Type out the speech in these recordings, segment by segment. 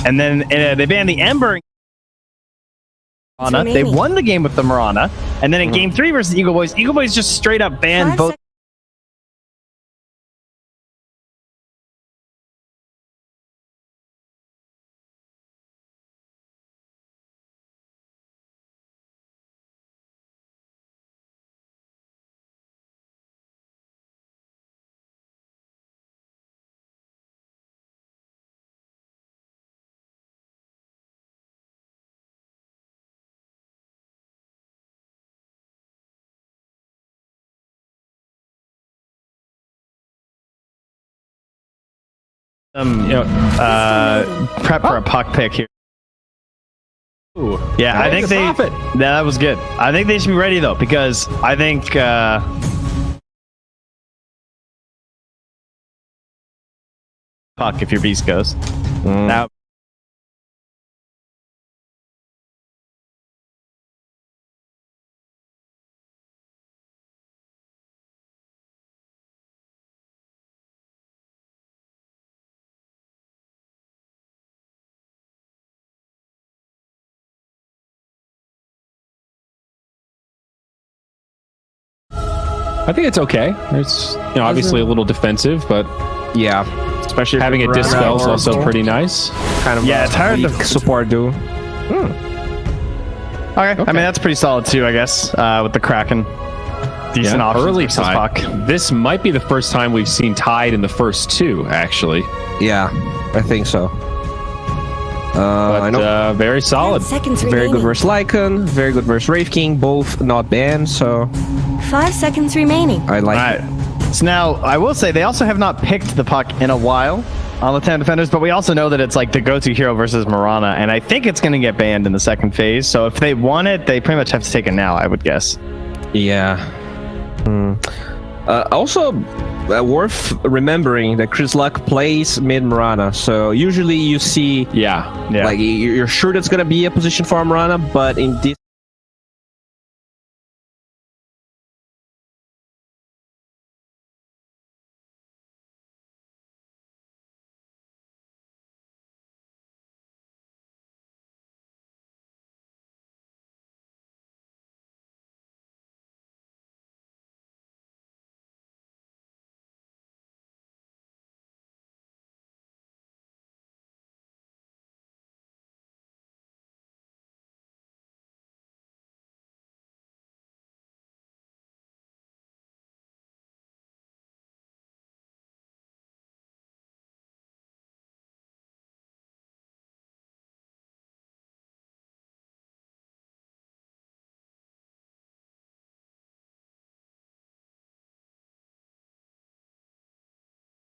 and then they banned the Ember. They won the game with the Mirana, and then in game 3 versus Eagle Boys just straight up banned both. Prep for a puck pick here. Ooh, yeah, I think that was good. I think they should be ready though, because I think puck if you're Beastcoast. Now I think it's okay. It's obviously a little defensive, but yeah, especially having a dispel is also pretty nice. Kind of it's hard to support do. Okay. I mean that's pretty solid too, I guess. With the Kraken, decent options early versus puck. This might be the first time we've seen Tide in the first 2, actually. Yeah, I think so. But, I know. Very solid. Very good versus Lycan, very good versus Wraith King, both not banned, so 5 seconds remaining. I like it. So now, I will say, they also have not picked the puck in a while on Latam Defenders, but we also know that it's like the go-to hero versus Mirana, and I think it's going to get banned in the second phase, so if they want it, they pretty much have to take it now, I would guess. Yeah. Also, worth remembering that Chris Luck plays mid Mirana, so usually you see, like you're sure that's gonna be a position for Mirana, but in this.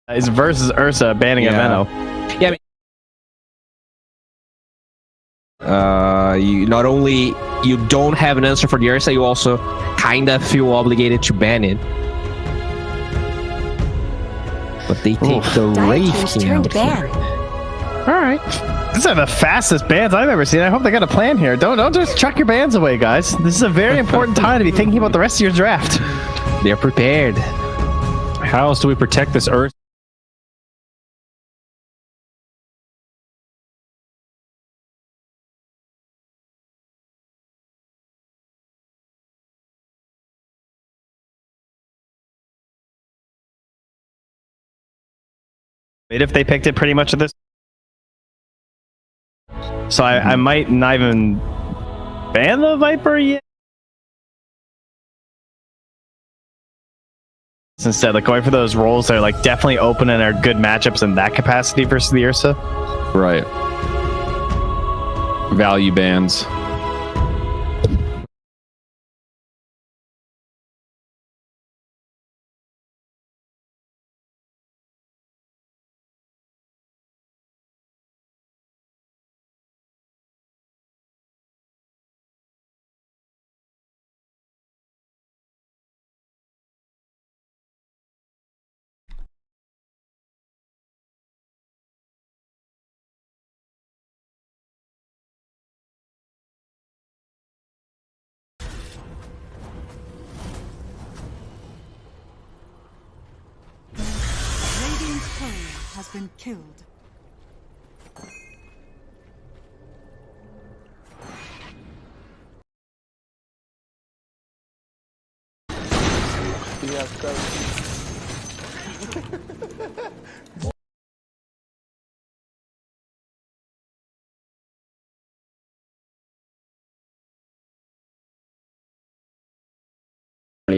Is versus Ursa banning a Venno. Yeah, I mean, you not only you don't have an answer for the Ursa, you also kind of feel obligated to ban it. But they take the Wraith King out here. Alright. These are the fastest bans I've ever seen. I hope they got a plan here. Don't just chuck your bans away, guys. This is a very important time to be thinking about the rest of your draft. They're prepared. How else do we protect this Earth? If they picked it pretty much at this, so I might not even ban the Viper yet. Instead, like going for those roles that are like definitely open and are good matchups in that capacity versus the Ursa. Right. Value bans. Has been killed.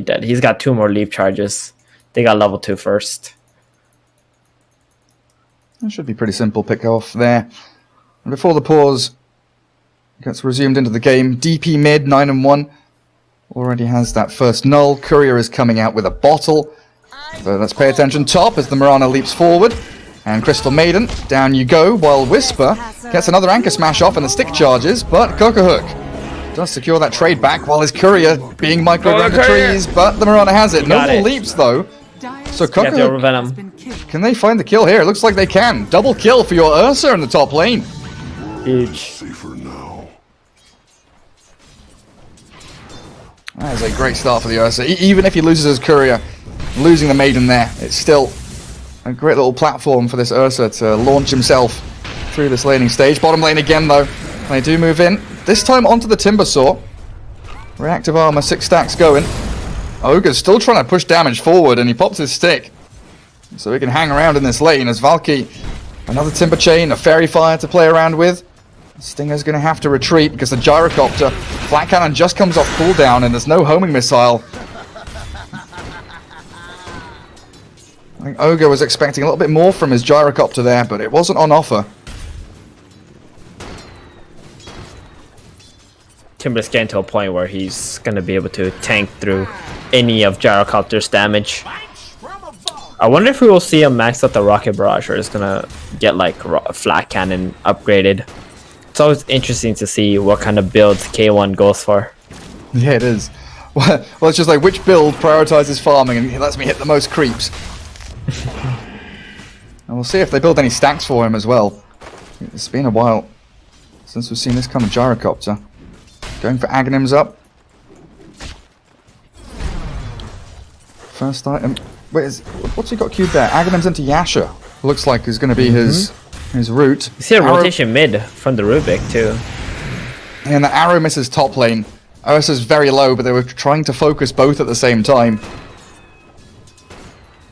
Dead. He's got 2 more leap charges. They got level 2 first. That should be pretty simple pick off there. And before the pause gets resumed into the game, DP mid 9-1 already has that first null. Courier is coming out with a bottle. So let's pay attention top as the Mirana leaps forward. And Crystal Maiden, down you go, while Whisper gets another anchor smash off and the stick charges, but Cocohook does secure that trade back while his Courier being microed around the trees, but the Mirana has it. No more leaps though. So Cocohook, can they find the kill here? It looks like they can. Double kill for your Ursa in the top lane. Huge. That is a great start for the Ursa. Even if he loses his Courier, losing the Maiden there, it's still a great little platform for this Ursa to launch himself through this laning stage. Bottom lane again though. They do move in. This time onto the Timber Saw. Reactive armor, 6 stacks going. Ogre's still trying to push damage forward and he pops his stick. So he can hang around in this lane as Valky, another Timber Chain, a Fairy Fire to play around with. Stinger's going to have to retreat because the Gyrocopter, Flat Cannon just comes off cooldown and there's no homing missile. I think Ogre was expecting a little bit more from his Gyrocopter there, but it wasn't on offer. Timber's getting to a point where he's going to be able to tank through any of Gyrocopter's damage. I wonder if we will see him max out the Rocket Barrage or is going to get like Flat Cannon upgraded. It's always interesting to see what kind of builds K1 goes for. Yeah, it is. Well, it's just like which build prioritizes farming and lets me hit the most creeps. And we'll see if they build any stacks for him as well. It's been a while since we've seen this kind of Gyrocopter. Going for Aghanims up. First item. Wait, what's he got queued there? Aghanims into Yasha. Looks like is going to be his route. You see a rotation mid from the Rubik too. And the arrow misses top lane. Ursa's very low, but they were trying to focus both at the same time.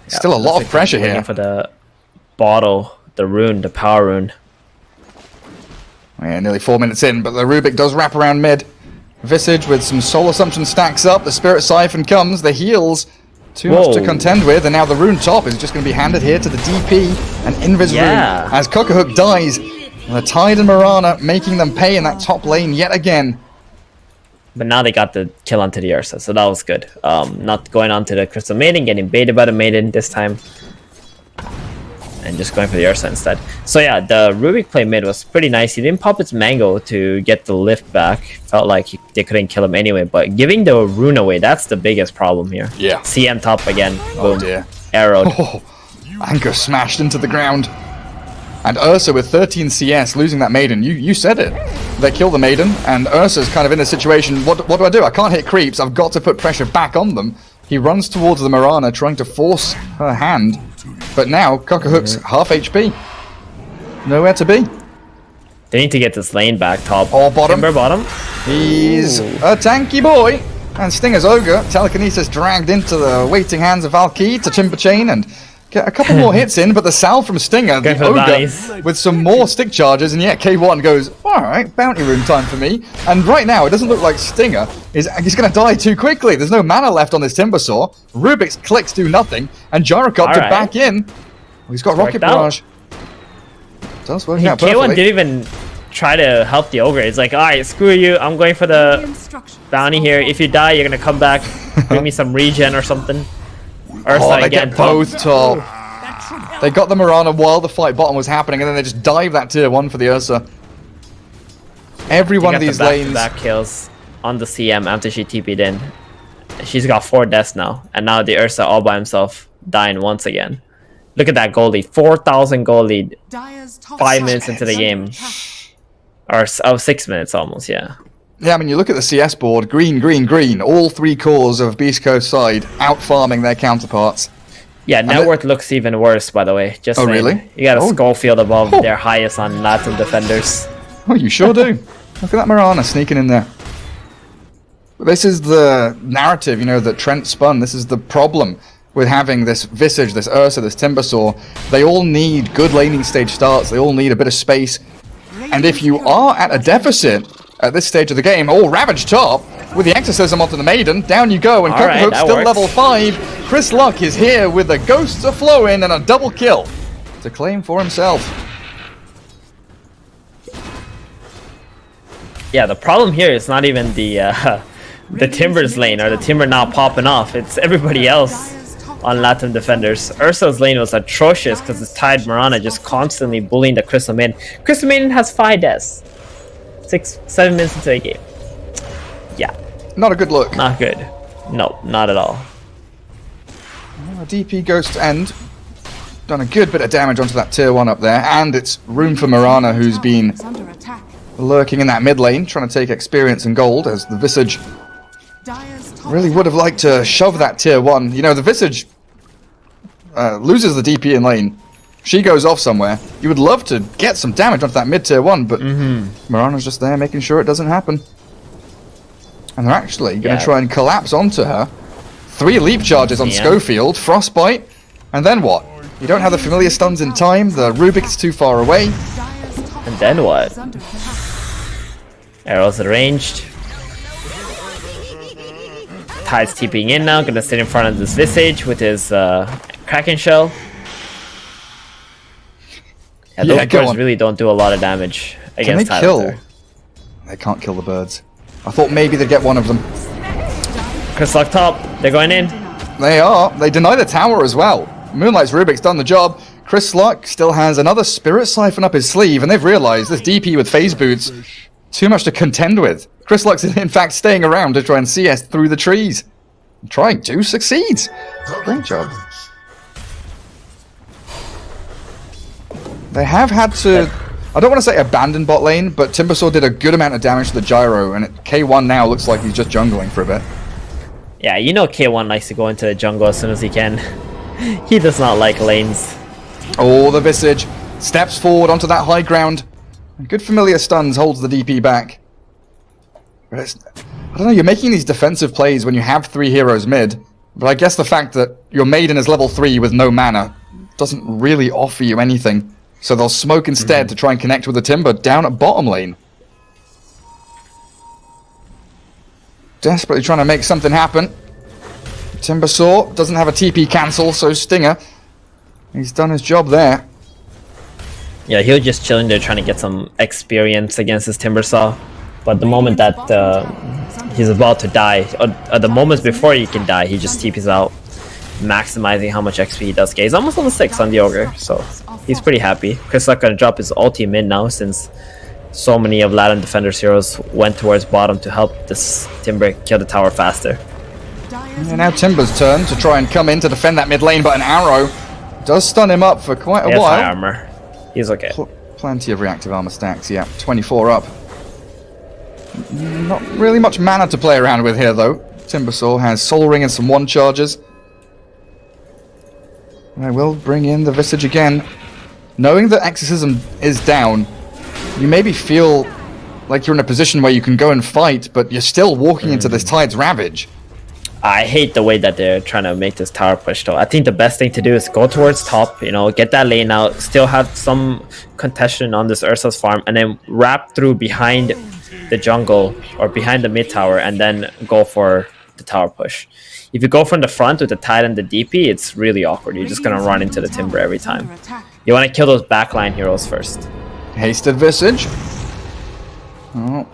Yeah, still a lot of pressure here. For the bottle, the rune, the power rune. Yeah, nearly 4 minutes in, but the Rubik does wrap around mid. Visage with some Soul Assumption stacks up. The Spirit Siphon comes. The heals too much to contend with, and now the rune top is just going to be handed here to the DP and Invis rune as Cocohook dies. And the Tide and Mirana making them pay in that top lane yet again. But now they got the kill onto the Ursa, so that was good. Not going on to the Crystal Maiden, getting baited by the Maiden this time. And just going for the Ursa instead. So yeah, the Rubik play mid was pretty nice. He didn't pop its Mango to get the lift back. Felt like they couldn't kill him anyway. But giving the rune away, that's the biggest problem here. Yeah. CM top again. Boom. Oh dear. Arrowed. Oh, Anchor smashed into the ground. And Ursa with 13 CS losing that Maiden. You said it. They kill the Maiden, and Ursa's kind of in a situation, what do? I can't hit creeps. I've got to put pressure back on them. He runs towards the Mirana, trying to force her hand. But now, Cocohook's half HP. Nowhere to be. They need to get this lane back top. Or bottom. Timber bottom. He's a tanky boy. And Stinger's Ogre, telekinesis dragged into the waiting hands of Valky to Timber Chain and get a couple more hits in, but the salve from Stinger, the Ogre, with some more stick charges, and yet K1 goes, alright, bounty room time for me. And right now, it doesn't look like Stinger he's going to die too quickly. There's no mana left on this Timber Saw. Rubik's clicks do nothing, and Gyrocopter back in. Well, he's got Rocket Barrage. Does work out perfectly. K1 didn't even try to help the Ogre. It's like, alright, screw you, I'm going for the bounty here. If you die, you're going to come back, bring me some regen or something. Oh, they get both top. They got the Mirana while the fight bottom was happening, and then they just dive that tier 1 for the Ursa. Every one of these lanes. Back kills on the CM after she TP'd in. She's got 4 deaths now, and now the Ursa all by himself dying once again. Look at that goal lead, 4,000 goal lead, 5 minutes into the game, or 6 minutes almost, yeah. Yeah, I mean, you look at the CS board, green, green, green. All 3 cores of Beastcoast side out-farming their counterparts. Yeah, net worth looks even worse, by the way. Just saying. Really? You got a Skullfield above their highest on Latam defenders. Oh, you sure do. Look at that Mirana sneaking in there. This is the narrative, you know, that Trent spun. This is the problem with having this Visage, this Ursa, this Timbersaw. They all need good laning stage starts. They all need a bit of space. And if you are at a deficit at this stage of the game, Ravage top, with the Exorcism onto the Maiden, down you go, and Cocohope's still level 5. Chris Luck is here with the Ghosts of Flowing and a double kill to claim for himself. Yeah, the problem here is not even the Timber's lane or the Timber not popping off. It's everybody else on Latam defenders. Ursa's lane was atrocious because the Tide Mirana just constantly bullying the Crystal Maiden. Crystal Maiden has 5 deaths. 6-7 minutes into the game. Yeah. Not a good look. Not good. No, not at all. Well, DP goes to end. Done a good bit of damage onto that tier 1 up there, and it's room for Mirana, who's been lurking in that mid lane, trying to take experience and gold, as the Visage really would have liked to shove that tier 1. You know, the Visage loses the DP in lane. She goes off somewhere. You would love to get some damage onto that mid tier 1, but Mirana's just there making sure it doesn't happen. And they're actually going to try and collapse onto her. 3 leap charges on Schofield, Frostbite, and then what? You don't have the familiar stuns in time, the Rubik's too far away. And then what? Arrows arranged. Tide's TPing in now, gonna sit in front of this Visage with his Kraken Shell. Yeah, those birds really don't do a lot of damage against Tide. Can they kill? They can't kill the birds. I thought maybe they'd get one of them. Chris Luck top, they're going in. They are. They deny the tower as well. Moonlight's Rubik's done the job. Chris Luck still has another Spirit Siphon up his sleeve, and they've realized this DP with Phase Boots, too much to contend with. Chris Luck's in fact staying around to try and CS through the trees. Trying to succeed. Great job. They have had to, I don't want to say abandon bot lane, but Timbersaw did a good amount of damage to the gyro, and K1 now looks like he's just jungling for a bit. Yeah, you know K1 likes to go into the jungle as soon as he can. He does not like lanes. Oh, the Visage steps forward onto that high ground. Good familiar stuns holds the DP back. But it's, I don't know, you're making these defensive plays when you have 3 heroes mid, but I guess the fact that your Maiden is level 3 with no mana doesn't really offer you anything. So they'll smoke instead to try and connect with the Timber down at bottom lane. Desperately trying to make something happen. Timbersaw doesn't have a TP cancel, so Stinger, he's done his job there. Yeah, he was just chilling there trying to get some experience against his Timbersaw. But the moment that he's about to die, or the moments before he can die, he just TPs out, maximizing how much XP he does get. He's almost level 6 on the Ogre, so he's pretty happy. Chris Luck gonna drop his ulti mid now, since so many of Latam Defender's heroes went towards bottom to help this Timber kill the tower faster. And now Timber's turn to try and come in to defend that mid lane, but an arrow does stun him up for quite a while. High armor. He's okay. Plenty of reactive armor stacks, yeah. 24 up. Not really much mana to play around with here, though. Timbersaw has Soul Ring and some 1 charges. And I will bring in the Visage again. Knowing that Exorcism is down, you maybe feel like you're in a position where you can go and fight, but you're still walking into this Tide's Ravage. I hate the way that they're trying to make this tower push, though. I think the best thing to do is go towards top, you know, get that lane out, still have some contention on this Ursa's farm, and then wrap through behind the jungle or behind the mid tower, and then go for the tower push. If you go from the front with the Tide and the DP, it's really awkward. You're just gonna run into the Timber every time. You want to kill those backline heroes first. Hasted Visage. Oh.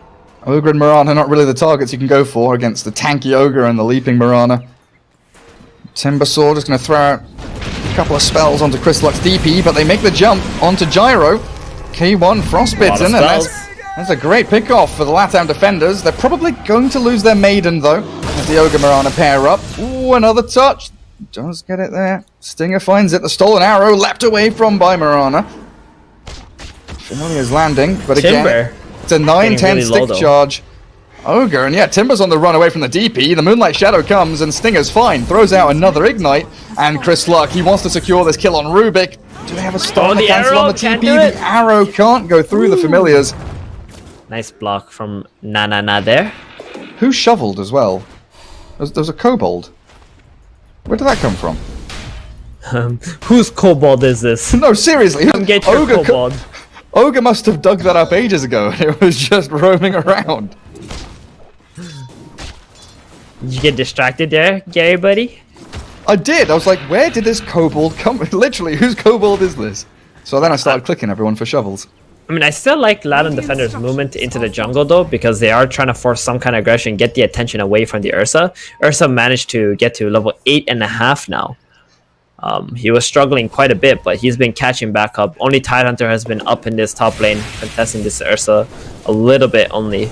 Ogre and Mirana not really the targets you can go for against the tanky Ogre and the leaping Mirana. Timbersaw just going to throw out a couple of spells onto Chris Luck's DP, but they make the jump onto Gyro. K1 frostbitten, and that's a great pick-off for the Latam defenders. They're probably going to lose their Maiden, though, as the Ogre Mirana pair up. Ooh, another touch. Does get it there. Stinger finds it. The stolen arrow leapt away from by Mirana. Familiar's landing, but again, it's a 9-10 really stick charge. Ogre, and yeah, Timber's on the run away from the DP. The Moonlight Shadow comes, and Stinger's fine. Throws out another Ignite, and Chris Luck, he wants to secure this kill on Rubik. Do they have a stun to cancel on the TP? The arrow can't go through the Familiars. Nice block from Na there. Who shoveled as well? There's a kobold. Where did that come from? Whose kobold is this? No, seriously. Come get your kobold. Ogre must have dug that up ages ago, and it was just roaming around. Did you get distracted there, Gary, buddy? I did. I was like, where did this kobold come? Literally, whose kobold is this? So then I started clicking everyone for shovels. I mean, I still like Latam defenders' movement into the jungle though, because they are trying to force some kind of aggression, get the attention away from the Ursa. Ursa managed to get to level 8.5 now. He was struggling quite a bit, but he's been catching back up. Only Tidehunter has been up in this top lane, contesting this Ursa a little bit only.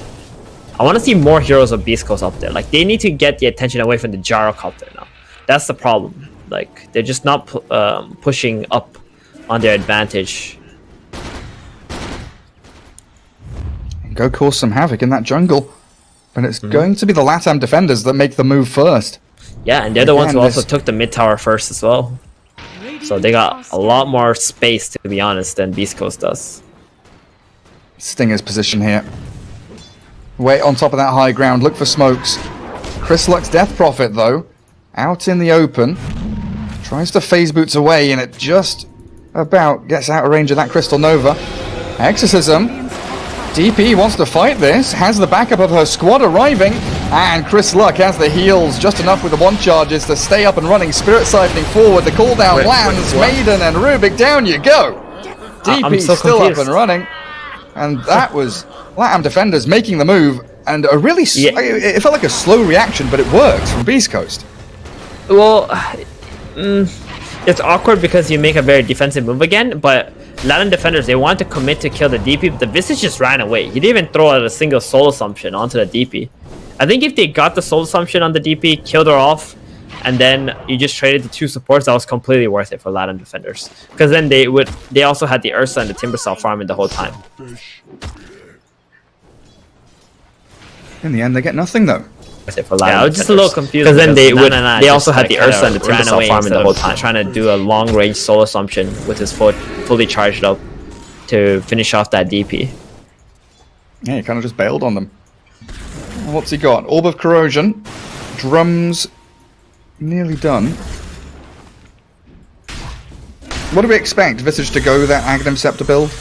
I want to see more heroes of Beastcoast up there. Like, they need to get the attention away from the Gyrocopter now. That's the problem. Like, they're just not pushing up on their advantage. Go cause some havoc in that jungle. But it's going to be the Latam defenders that make the move first. Yeah, and they're the ones who also took the mid tower first as well. So they got a lot more space, to be honest, than Beastcoast does. Stinger's position here. Wait on top of that high ground. Look for smokes. Chris Luck's Death Prophet, though, out in the open. Tries to phase boots away, and it just about gets out of range of that Crystal Nova. Exorcism. DP wants to fight this. Has the backup of her squad arriving. And Chris Luck has the heals just enough with the one charges to stay up and running. Spirit siphoning forward. The cooldown lands. Maiden and Rubik, down you go. DP so still confused. up and running. And that was Latam defenders making the move. And a really, it felt like a slow reaction, but it worked from Beastcoast. Well, it's awkward because you make a very defensive move again, but Latam defenders, they want to commit to kill the DP, but the Visage just ran away. He didn't even throw out a single soul assumption onto the DP. I think if they got the soul assumption on the DP, killed her off, and then you just traded the two supports, that was completely worth it for Latam defenders. Because then they also had the Ursa and the Timbersaw farming the whole time. In the end, they get nothing, though. Yeah, I was just a little confused because then they also had the Ursa and the Timbersaw farming the whole time, trying to do a long range soul assumption with his foot fully charged up to finish off that DP. Yeah, he kind of just bailed on them. What's he got? Orb of Corrosion. Drums. Nearly done. What do we expect? Visage to go that Aghanim Scepter build?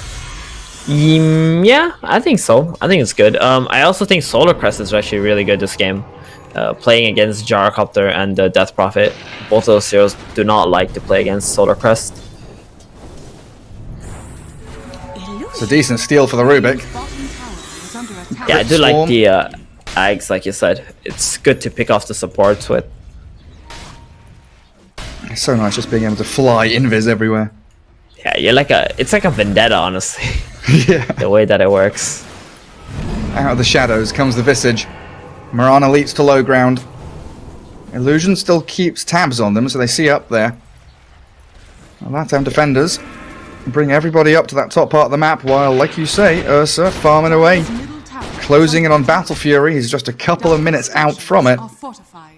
Yeah, I think so. I think it's good. I also think Solar Crest is actually really good this game. Playing against Gyrocopter and Death Prophet. Both of those heroes do not like to play against Solar Crest. It's a decent steal for the Rubik. Yeah, I do like the Ags, like you said. It's good to pick off the supports with. It's so nice just being able to fly invis everywhere. Yeah, it's like a vendetta, honestly. Yeah. The way that it works. Out of the shadows comes the Visage. Mirana leaps to low ground. Illusion still keeps tabs on them, so they see up there. Latam defenders bring everybody up to that top part of the map, while, like you say, Ursa farming away. Closing in on Battle Fury. He's just a couple of minutes out from it.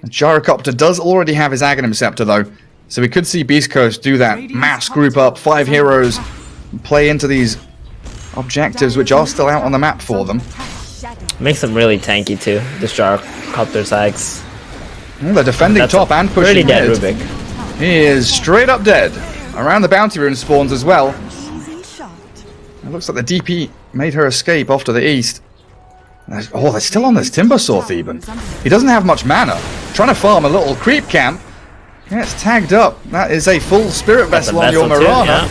Gyrocopter does already have his Aghanim Scepter, though. So we could see Beastcoast do that mass group up, 5 heroes, and play into these objectives which are still out on the map for them. Makes them really tanky too, this Gyrocopter Zags. They're defending top and pushing really dead mid. Rubik. He is straight up dead. Around the bounty rune spawns as well. It looks like the DP made her escape off to the east. Oh, they're still on this Timbersaw Theban. He doesn't have much mana. Trying to farm a little creep camp. Gets tagged up. That is a full Spirit Vessel on your Mirana.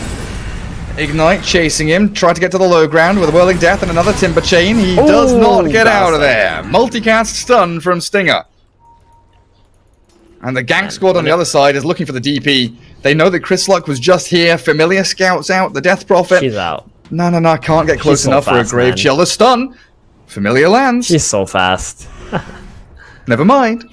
Ignite chasing him. Tried to get to the low ground with a Whirling Death and another Timber Chain. He does not get out of there. Multicast stun from Stinger. And the gank squad on the other side is looking for the DP. They know that Chris Luck was just here. Familiar scouts out. The Death Prophet. She's out. No, I can't get close enough for a Grave Chill. The stun. Familiar lands. She's so fast. Never mind.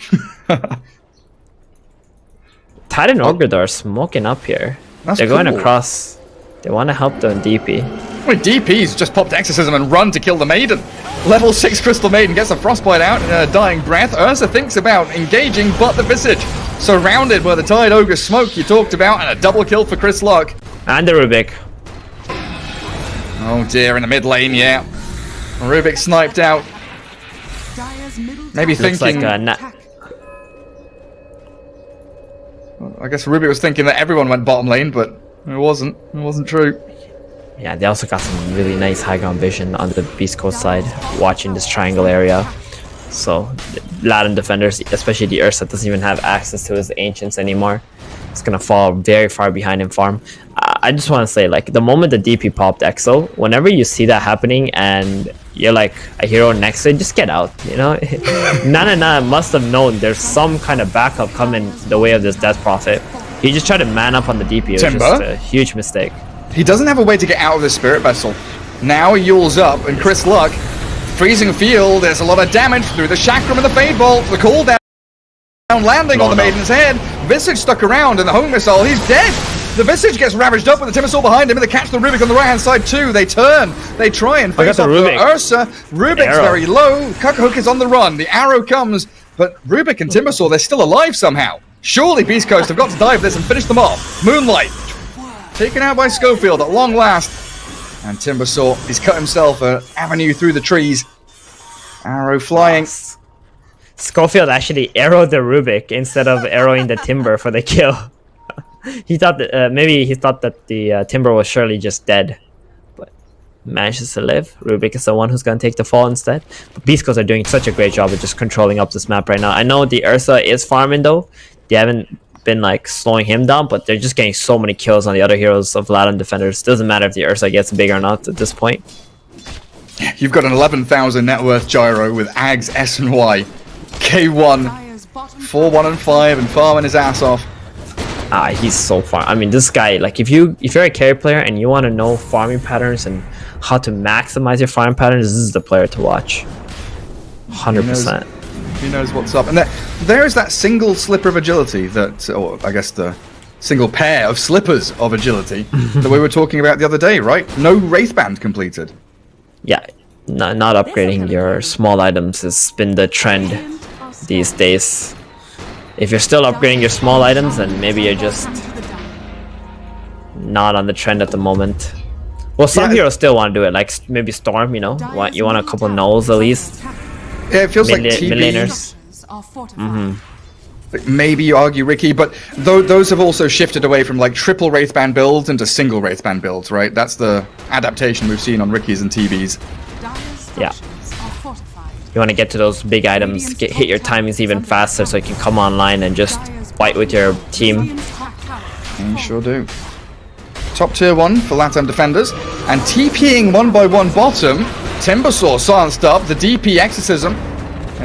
Tide and Ogre are smoking up here. They're going across. They want to help the DP. Wait, DP's just popped Exorcism and run to kill the Maiden. Level 6 Crystal Maiden gets a Frostbite out in a dying breath. Ursa thinks about engaging, but the Visage surrounded by the Tide Ogre smoke you talked about, and a double kill for Chris Luck. And the Rubik. Oh dear, in the mid lane, yeah. Rubik sniped out. Maybe Looks thinking. like I guess Rubik was thinking that everyone went bottom lane, but it wasn't. It wasn't true. yeah, they also got some really nice high ground vision on the Beastcoast side, watching this triangle area. So Latam defenders, especially the Ursa, doesn't even have access to his ancients anymore. It's gonna fall very far behind in farm. I just want to say, like, the moment the DP popped Exo, whenever you see that happening and you're like a hero next to it, just get out, you know? Nana must have known there's some kind of backup coming the way of this Death Prophet. He just tried to man up on the DP. It was Timber? just a huge mistake. He doesn't have a way to get out of the Spirit Vessel. Now he yules up, and Chris Luck, freezing field, there's a lot of damage through the Chakram and the Fade Bolt, the cooldown landing on the Maiden's head. Visage stuck around, and the home missile, he's dead! The Visage gets ravaged up with the Timbersaw behind him, and they catch the Rubik on the right-hand side too. They turn, they try and face off the Ursa. Rubik's very low, Cuckhook is on the run, the arrow comes, but Rubik and Timbersaw, they're still alive somehow. Surely Beastcoast have got to dive this and finish them off. Moonlight, taken out by Schofield at long last. And Timbersaw, he's cut himself an avenue through the trees. Arrow flying. Schofield actually arrowed the Rubik instead of arrowing the Timber for the kill. He thought that maybe he thought that the Timber was surely just dead, but manages to live. Rubik is the one who's going to take the fall instead. But Beastcoast are doing such a great job of just controlling up this map right now. I know the Ursa is farming though. They haven't been like slowing him down, but they're just getting so many kills on the other heroes of Latam defenders. Doesn't matter if the Ursa gets big or not at this point. You've got an 11,000 net worth Gyro with Ags, S and Y. K1, 4, 1 and 5, and farming his ass off. He's so far. I mean, this guy, like, if you're a carry player and you want to know farming patterns and how to maximize your farming patterns, this is the player to watch. 100%. He knows what's up. And there is that single slipper of agility that, or I guess the single pair of slippers of agility that we were talking about the other day, right? No Wraithband completed. Yeah, not upgrading your small items has been the trend these days. If you're still upgrading your small items, then maybe you're just not on the trend at the moment. Well, some heroes still want to do it, like maybe Storm, you know? You want a couple nulls at least. Yeah, it feels like TB. Mid-laners. Maybe you argue Ricky, but those have also shifted away from like triple Wraithband builds into single Wraithband builds, right? That's the adaptation we've seen on Ricky's and TB's. Yeah. You want to get to those big items, hit your timings even faster so you can come online and just fight with your team. You sure do. Top tier 1 for Latam defenders, and TPing 1 by 1 bottom. Timbersaw silenced up, the DP exorcism.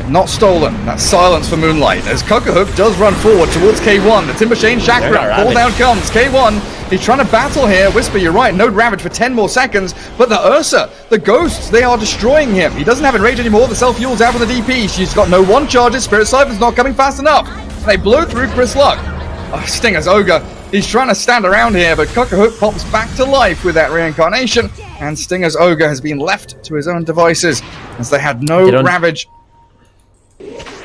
Not stolen. That's silence for Moonlight. As Cuckhook does run forward towards K1. The Timber Shane Chakra. Fall down comes. K1. He's trying to battle here. Whisper, you're right. Node Ravage for 10 more seconds. But the Ursa, the Ghosts, they are destroying him. He doesn't have Enrage anymore. The self fuel's out on the DP. She's got no one charges. Spirit Siphon's not coming fast enough. And they blow through Chris Luck. Stinger's Ogre. He's trying to stand around here, but Cuckhook pops back to life with that reincarnation. And Stinger's Ogre has been left to his own devices as they had no Ravage.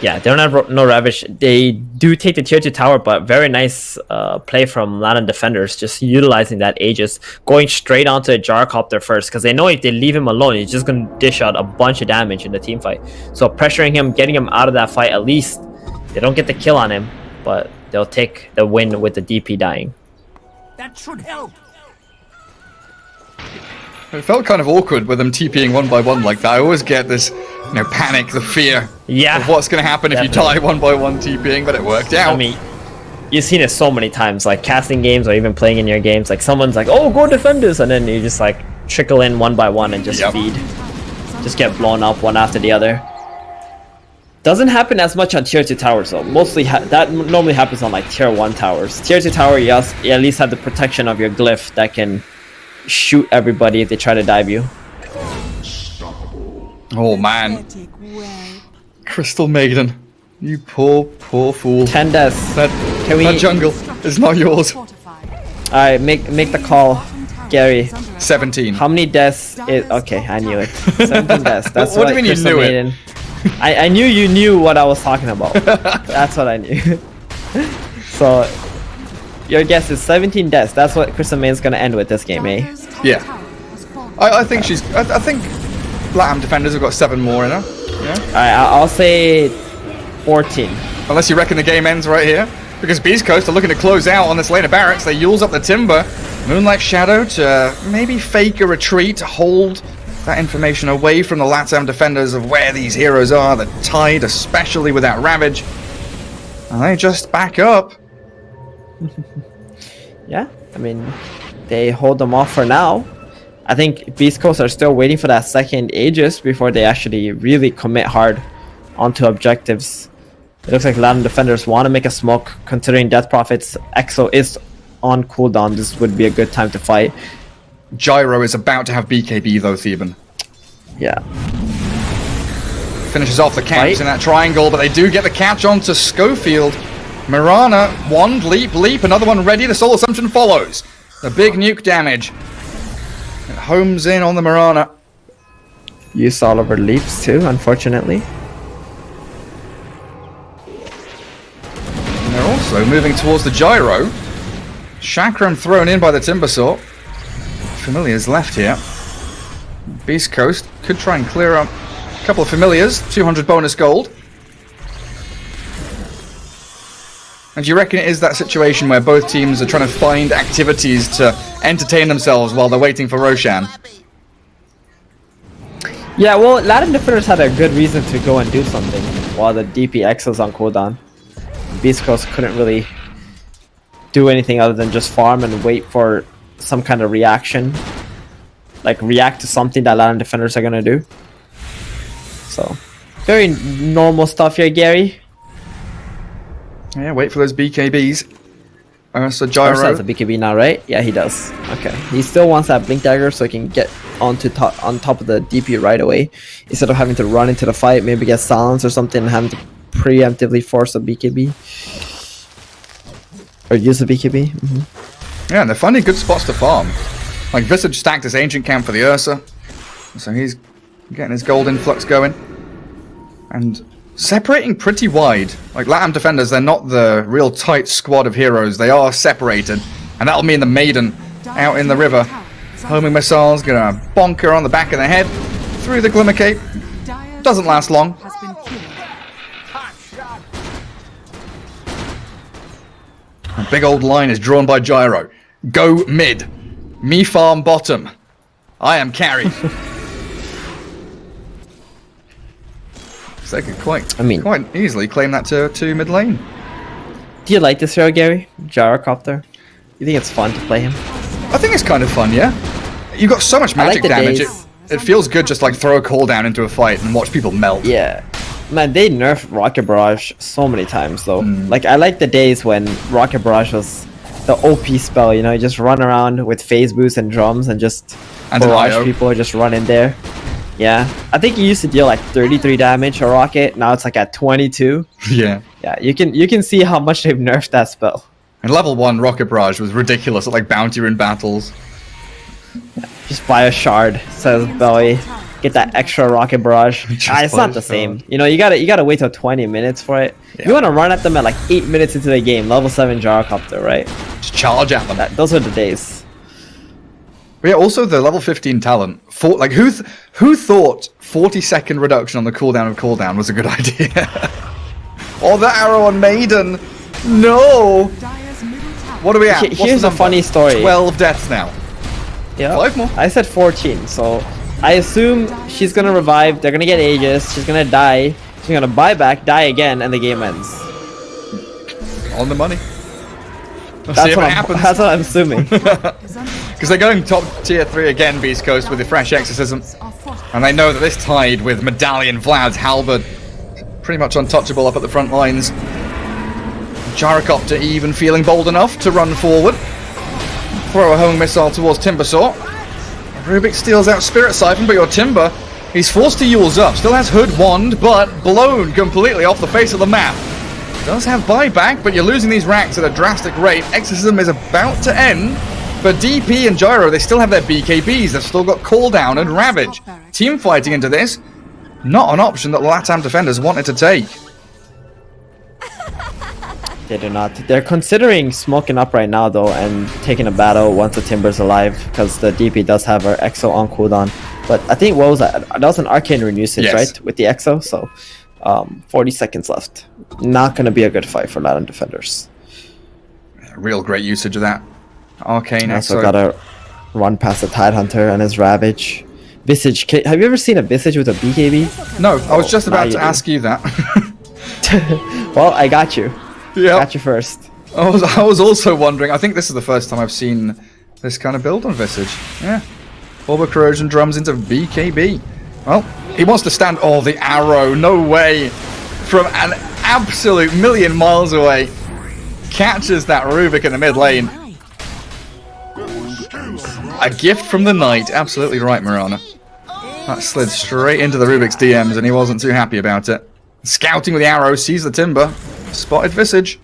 Yeah, they don't have no Ravage. They do take the tier 2 tower, but very nice play from Latam defenders, just utilizing that Aegis, going straight onto a Gyrocopter first, because they know if they leave him alone, he's just going to dish out a bunch of damage in the team fight. So pressuring him, getting him out of that fight, at least they don't get the kill on him, but they'll take the win with the DP dying. That should help. It felt kind of awkward with them TPing 1 by 1 like that. I always get this, panic, the fear of what's going to happen if you die 1 by 1 TPing, but it worked out. I mean, you've seen it so many times, like casting games or even playing in your games. Like someone's like, "Oh, go defend this," and then you just like trickle in 1 by 1 and just feed, just get blown up one after the other. Doesn't happen as much on tier 2 towers though. Mostly that normally happens on like tier 1 towers. Tier 2 tower, you at least have the protection of your glyph that can shoot everybody if they try to dive you. Oh man, Crystal Maiden, you poor fool. 10 deaths. That jungle is not yours. Alright, make the call, Gary. 17. How many deaths is... Okay, I knew it. 17 deaths. That's what do you mean you knew it? I knew you knew what I was talking about. That's what I knew. So, your guess is 17 deaths. That's what Crystal Maiden's gonna end with this game, eh? Yeah. I think I think Latam defenders have got 7 more in her. Alright, I'll say 14. Unless you reckon the game ends right here. Because Beastcoast are looking to close out on this lane of barracks. They yules up the timber. Moonlight Shadow to maybe fake a retreat, hold that information away from the Latam defenders of where these heroes are. The Tide, especially with that Ravage. And they just back up. Yeah, I mean, they hold them off for now. I think Beast Coast are still waiting for that second Aegis before they actually really commit hard onto objectives. It looks like Latam defenders want to make a smoke, considering Death Prophet's EXO is on cooldown. This would be a good time to fight. Gyro is about to have BKB though, Theban. Yeah. Finishes off the camps in that triangle, but they do get the catch onto Schofield. Mirana, wand, leap, another one ready. The Soul Assumption follows. The big nuke damage. It homes in on the Mirana. Use Oliver leaps too, unfortunately. And they're also moving towards the Gyro. Chakram thrown in by the Timbersaw. Familiars left here. Beast Coast could try and clear up a couple of Familiars. 200 bonus gold. And do you reckon it is that situation where both teams are trying to find activities to entertain themselves while they're waiting for Roshan? Yeah, well, Latam defenders had a good reason to go and do something while the DPX was on cooldown. Beast Coast couldn't really do anything other than just farm and wait for some kind of reaction. Like, react to something that Latam defenders are gonna do. So, very normal stuff here, Gary. Yeah, wait for those BKBs. So Gyro has a BKB now, right? Yeah, he does. Okay, he still wants that blink dagger so he can get on top of the DP right away instead of having to run into the fight, maybe get silence or something, and having to preemptively force a BKB or use a BKB. Yeah, and they're finding good spots to farm. Like Visage stacked his Ancient Camp for the Ursa, so he's getting his gold influx going and separating pretty wide. Like Latam defenders, they're not the real tight squad of heroes. They are separated, and that'll mean the Maiden out in the river. Homing missiles gonna bonk her on the back of the head through the Glimmer Cape. Doesn't last long. A big old line is drawn by Gyro. Go mid. Me farm bottom. I am carry. So they could quite easily claim that to mid lane. Do you like this hero, Gary? Gyrocopter? You think it's fun to play him? I think it's kind of fun, yeah. You got so much magic damage. It feels good just like throw a cooldown into a fight and watch people melt. Yeah. Man, they nerfed Rocket Barrage so many times though. Like, I like the days when Rocket Barrage was the OP spell, you know, you just run around with phase boost and drums and just barrage people or just run in there. Yeah, I think you used to deal like 33 damage a rocket. Now it's like at 22. Yeah. Yeah, you can see how much they've nerfed that spell. And level 1 Rocket Barrage was ridiculous at like bounty rune battles. Yeah, just buy a shard, says Belly. Get that extra Rocket Barrage. It's not the same. You know, you gotta wait till 20 minutes for it. Yeah. You wanna run at them at like 8 minutes into the game. Level 7 Gyrocopter, right? Just charge at them. Those are the days. But yeah, also the level 15 talent. Who thought 40-second reduction on the cooldown of cooldown was a good idea? Oh, the arrow on Maiden. No. What are we at? Here's a funny story. 12 deaths now. Yeah. 5 more. I said 14, so I assume she's gonna revive. They're gonna get Aegis. She's gonna die. She's gonna buy back, die again, and the game ends. On the money. That's what I'm assuming. Because they're going top tier 3 again, Beast Coast, with the fresh exorcism. And they know that this Tide with Medallion, Vlad's Halberd, pretty much untouchable up at the front lines. Gyrocopter even feeling bold enough to run forward. Throw a homing missile towards Timbersaw. Rubik steals out Spirit Siphon, but your Timber, he's forced to Yule's up. Still has Hood Wand, but blown completely off the face of the map. Does have buyback, but you're losing these racks at a drastic rate. Exorcism is about to end, but DP and Gyro, they still have their BKBs. They've still got Cooldown and Ravage. Team fighting into this, not an option that the Latam defenders wanted to take. They do not. They're considering smoking up right now though and taking a battle once the Timber's alive, because the DP does have her EXO on cooldown. But I think what was that? That was an arcane rune usage, Yes. right? With the Exo. So 40 seconds left. Not going to be a good fight for Latam defenders. Real great usage of that. Arcane Also Exo. got to run past the Tidehunter and his Ravage. Visage. Have you ever seen a Visage with a BKB? No, I was just now about you to do. ask you that. Well, I got you. Yeah. Got you first. I was also wondering. I think this is the first time I've seen this kind of build on Visage. Yeah. Orb of Corrosion drums into BKB. Well, he wants to stand. Oh, the arrow. No way. From an absolute million miles away. Catches that Rubik in the mid lane. A gift from the night. Absolutely right, Marana. That slid straight into the Rubik's DMs and he wasn't too happy about it. Scouting with the arrow, sees the timber. Spotted Visage.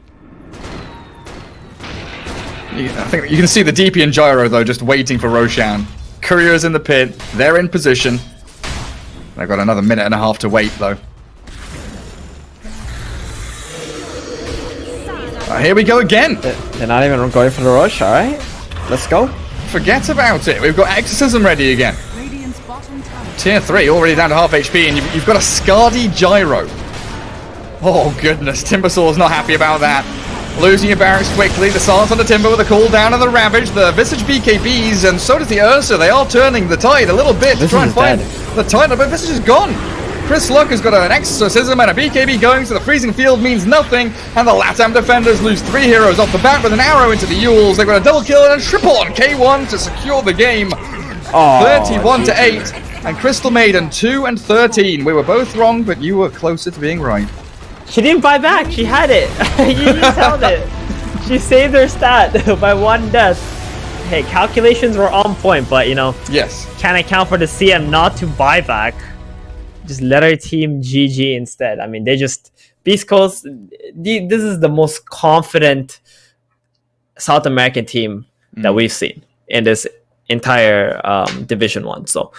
I think you can see the DP and Gyro though, just waiting for Roshan. Courier's in the pit. They're in position. They've got another minute and a half to wait though. Here we go again. They're not even going for the rush. All right, let's go. Forget about it. We've got Exorcism ready again. Tier 3 already down to half HP, and you've got a Scardy Gyro. Oh goodness, Timbersaw's not happy about that. Losing your barracks quickly, the silence on the Timber with a cooldown and the Ravage, the Visage BKBs, and so does the Ursa. They are turning the tide a little bit to try and find the tide, but Visage is gone. Chris Luck has got an Exorcism and a BKB going, so the freezing field means nothing, and the Latam defenders lose 3 heroes off the bat with an arrow into the Yules. They've got a double kill and a triple on K1 to secure the game. 31 to 8, and Crystal Maiden 2 and 13. We were both wrong, but you were closer to being right. She didn't buy back. She had it. You just held it. She saved her stat by 1 death. Hey, calculations were on point, but you know, Yes. can't account for the CM not to buy back. Just let our team GG instead. I mean, they just Beastcoast. This is the most confident South American team that we've seen in this entire Division 1. So,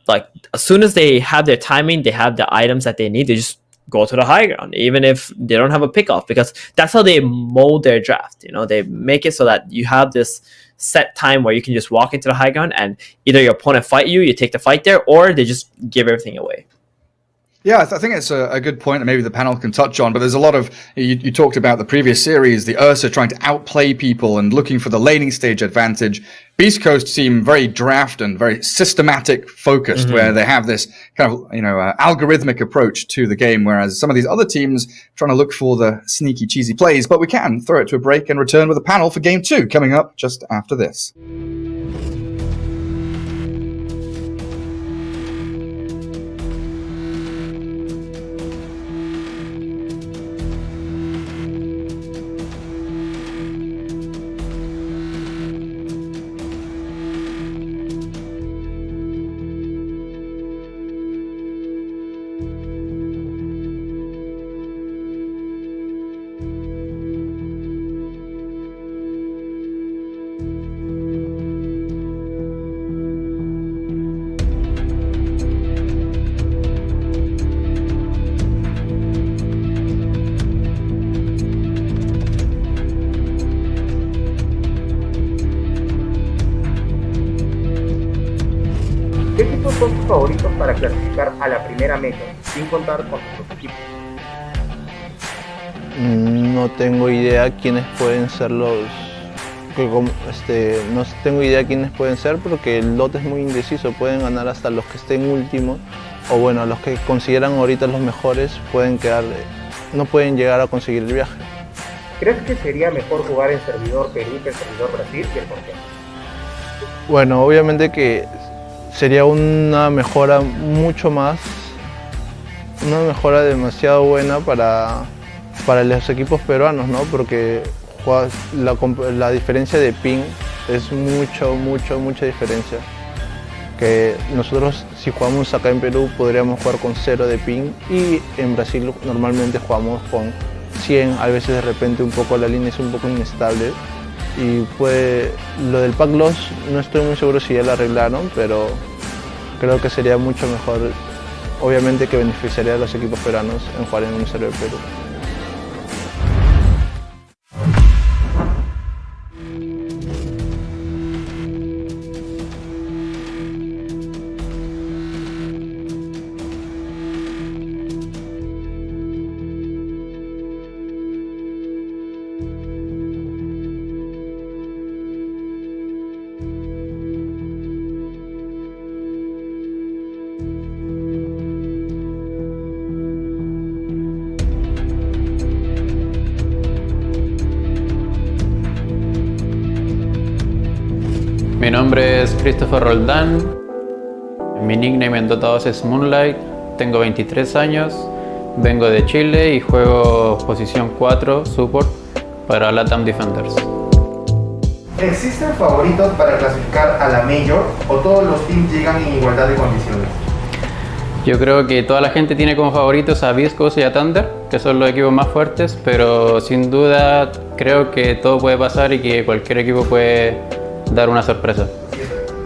like as soon as they have their timing, they have the items that they need. They just go to the high ground, even if they don't have a pickoff, because that's how they mold their draft. You know, they make it so that you have this set time where you can just walk into the high ground and either your opponent fight you take the fight there, or they just give everything away. Yeah, I think it's a good point that maybe the panel can touch on, but there's a lot of, you talked about the previous series, the Ursa trying to outplay people and looking for the laning stage advantage. Beastcoast seem very draft and very systematic focused, where they have this kind of, algorithmic approach to the game, whereas some of these other teams trying to look for the sneaky, cheesy plays. But we can throw it to a break and return with a panel for Game 2 coming up just after this. ¿Qué equipos son tus favoritos para clasificar a la primera meta, sin contar con tus equipos? No tengo idea quiénes pueden ser los... no tengo idea quiénes pueden ser porque el lote es muy indeciso. Pueden ganar hasta los que estén últimos, o bueno, los que consideran ahorita los mejores pueden quedar, no pueden llegar a conseguir el viaje. ¿Crees que sería mejor jugar en servidor Perú que en servidor Brasil y el por qué? Bueno, obviamente que sería una mejora mucho más, una mejora demasiado buena para los equipos peruanos, ¿no? Porque la diferencia de ping es mucha diferencia. Que nosotros, si jugamos acá en Perú, podríamos jugar con 0 de ping, y en Brasil normalmente jugamos con 100, a veces de repente un poco la línea es un poco inestable. Y pues lo del pack loss no estoy muy seguro si ya lo arreglaron, pero creo que sería mucho mejor, obviamente que beneficiaría a los equipos peruanos en jugar en un server de Perú. Mi nombre es Christopher Roldán. Mi nickname en Dota 2 es Moonlight. Tengo 23 años. Vengo de Chile y juego posición 4, support, para Latam Defenders. ¿Existen favoritos para clasificar a la Major o todos los teams llegan en igualdad de condiciones? Yo creo que toda la gente tiene como favoritos a Beastcoast y a Thunder, que son los equipos más fuertes, pero sin duda creo que todo puede pasar y que cualquier equipo puede dar una sorpresa.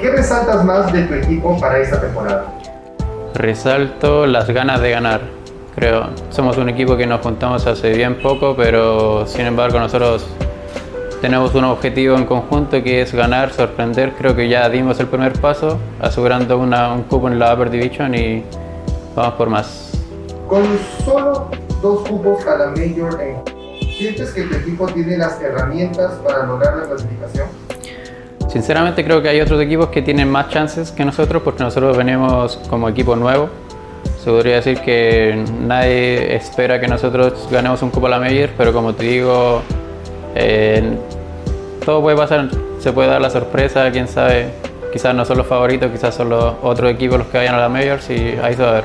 ¿Qué resaltas más de tu equipo para esta temporada? Resalto las ganas de ganar. Creo, somos un equipo que nos juntamos hace bien poco, pero sin embargo nosotros tenemos un objetivo en conjunto que es ganar, sorprender. Creo que ya dimos el primer paso, asegurando un cupo en la Upper Division y vamos por más. Con solo 2 cupos a la Major, ¿sientes que tu equipo tiene las herramientas para lograr la clasificación? Sinceramente creo que hay otros equipos que tienen más chances que nosotros porque nosotros venimos como equipo nuevo. Se podría decir que nadie espera que nosotros ganemos un cupo a la Major, pero como te digo, todo puede pasar, se puede dar la sorpresa, quién sabe, quizás no son los favoritos, quizás son los otros equipos los que vayan a la Majors y ahí se va a ver.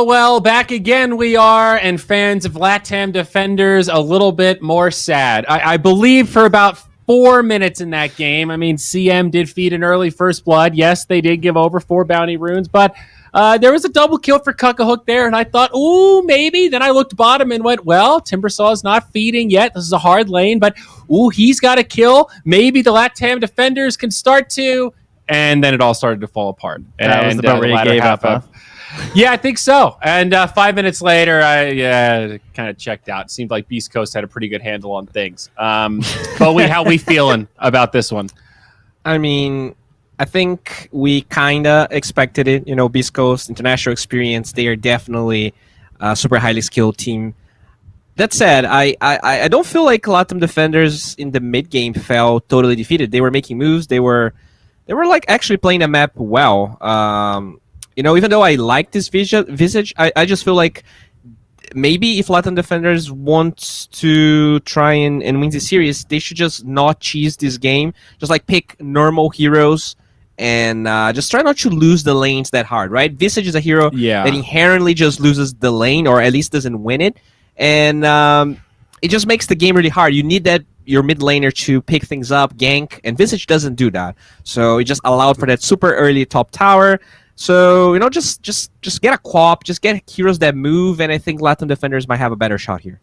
Well, back again we are, and fans of Latam Defenders a little bit more sad. I believe for about 4 minutes in that game. I mean, CM did feed an early first blood. Yes, they did give over 4 bounty runes, but there was a double kill for Cuckahook there, and I thought, ooh, maybe. Then I looked bottom and went, well, Timbersaw's not feeding yet. This is a hard lane, but ooh, he's got a kill. Maybe the Latam Defenders can start to. And then it all started to fall apart. That was about where you gave up, huh? Yeah, I think so. And 5 minutes later, I kind of checked out. It seemed like Beastcoast had a pretty good handle on things. But how we feeling about this one? I mean, I think we kind of expected it. You know, Beastcoast, international experience, they are definitely a super highly skilled team. That said, I don't feel like Latam Defenders in the mid game felt totally defeated. They were making moves. They were like actually playing the map well. You know, even though I like this Visage, I just feel like maybe if Latam Defenders want to try and win the series, they should just not cheese this game. Just like pick normal heroes and just try not to lose the lanes that hard, right? Visage is a hero that inherently just loses the lane, or at least doesn't win it. And it just makes the game really hard. You need that your mid laner to pick things up, gank, and Visage doesn't do that. So it just allowed for that super early top tower. So, you know, just get a co-op, just get heroes that move, and I think Latam Defenders might have a better shot here.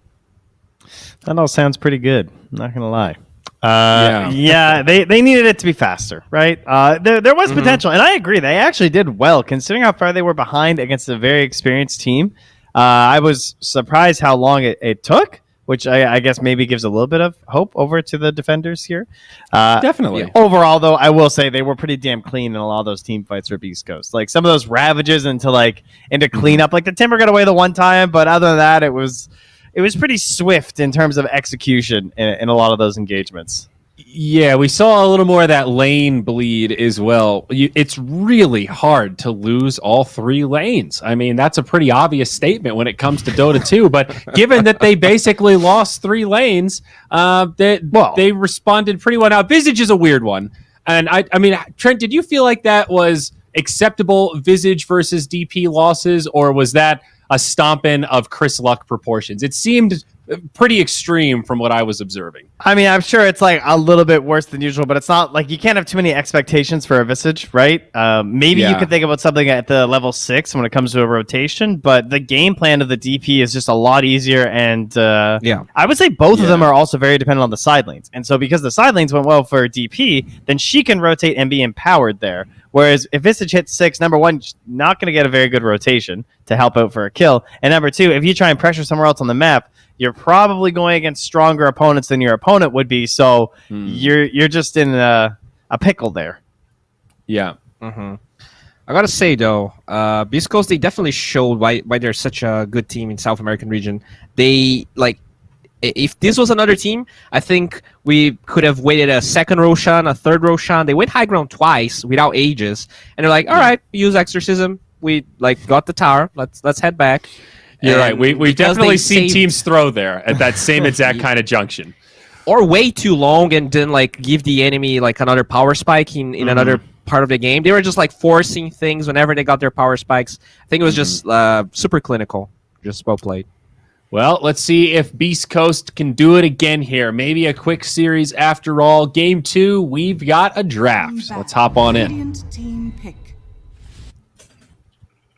That all sounds pretty good, not gonna lie. They needed it to be faster, right? There was potential, and I agree. They actually did well, considering how far they were behind against a very experienced team. I was surprised how long it took, which I guess maybe gives a little bit of hope over to the defenders here. Definitely. Yeah. Overall, though, I will say they were pretty damn clean in a lot of those team fights for Beastcoast. Like some of those ravages into cleanup. Like the Timber got away the one time, but other than that, it was pretty swift in terms of execution in a lot of those engagements. Yeah, we saw a little more of that lane bleed as well. It's really hard to lose all 3 lanes. I mean, that's a pretty obvious statement when it comes to Dota 2, but given that they basically lost 3 lanes, they responded pretty well. Now, Visage is a weird one. And I mean, Trent, did you feel like that was acceptable Visage versus DP losses, or was that a stomping of Chris Luck proportions? It seemed pretty extreme from what I was observing. I mean, I'm sure it's like a little bit worse than usual, but it's not like you can't have too many expectations for a Visage, right? Maybe you could think about something at the level 6 when it comes to a rotation, but the game plan of the DP is just a lot easier. And I would say both of them are also very dependent on the side lanes. And so because the side lanes went well for DP, then she can rotate and be empowered there. Whereas if Visage hits 6, number 1, not going to get a very good rotation to help out for a kill. And number 2, if you try and pressure somewhere else on the map, you're probably going against stronger opponents than your opponent would be. So you're just in a pickle there. Yeah. I gotta say though, Beastcoast, they definitely showed why they're such a good team in South American region. They if this was another team, I think we could have waited a second Roshan, a third Roshan. They went high ground twice without Aegis, and they're like, all right, use Exorcism. We got the tower. Let's head back. You're right. We've because definitely they seen saved- teams throw there at that same exact kind of junction. or way too long and then like give the enemy like another power spike in another part of the game. They were just like forcing things whenever they got their power spikes. I think it was just super clinical. Just well played. Well, let's see if Beastcoast can do it again here. Maybe a quick series after all. Game 2, we've got a draft. Let's hop on in.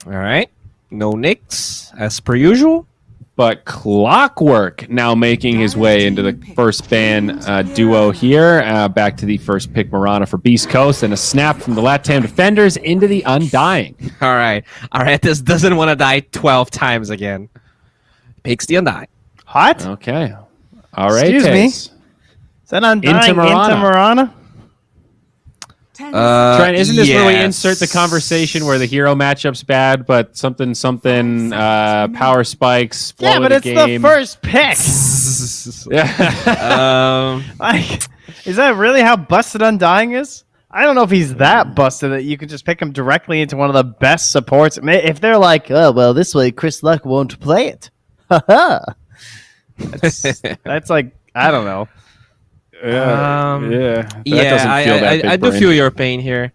All right. No nicks as per usual. But Clockwork now making his way into the first ban duo here. Back to the first pick, Marana for Beastcoast, and a snap from the Latam defenders into the Undying. All right. This doesn't want to die 12 times again. Picks the Undying. Hot? Okay. All right. Excuse me? Is that Undying into Marana? Trent, isn't this where we yes. insert the conversation where the hero matchup's bad, but something power spikes? Yeah, but it's the first pick. Like, is that really how busted Undying is? I don't know if he's that busted that you could just pick him directly into one of the best supports. If they're like, oh well, this way Chris Luck won't play it. That's like, I don't know. That I do feel your pain here.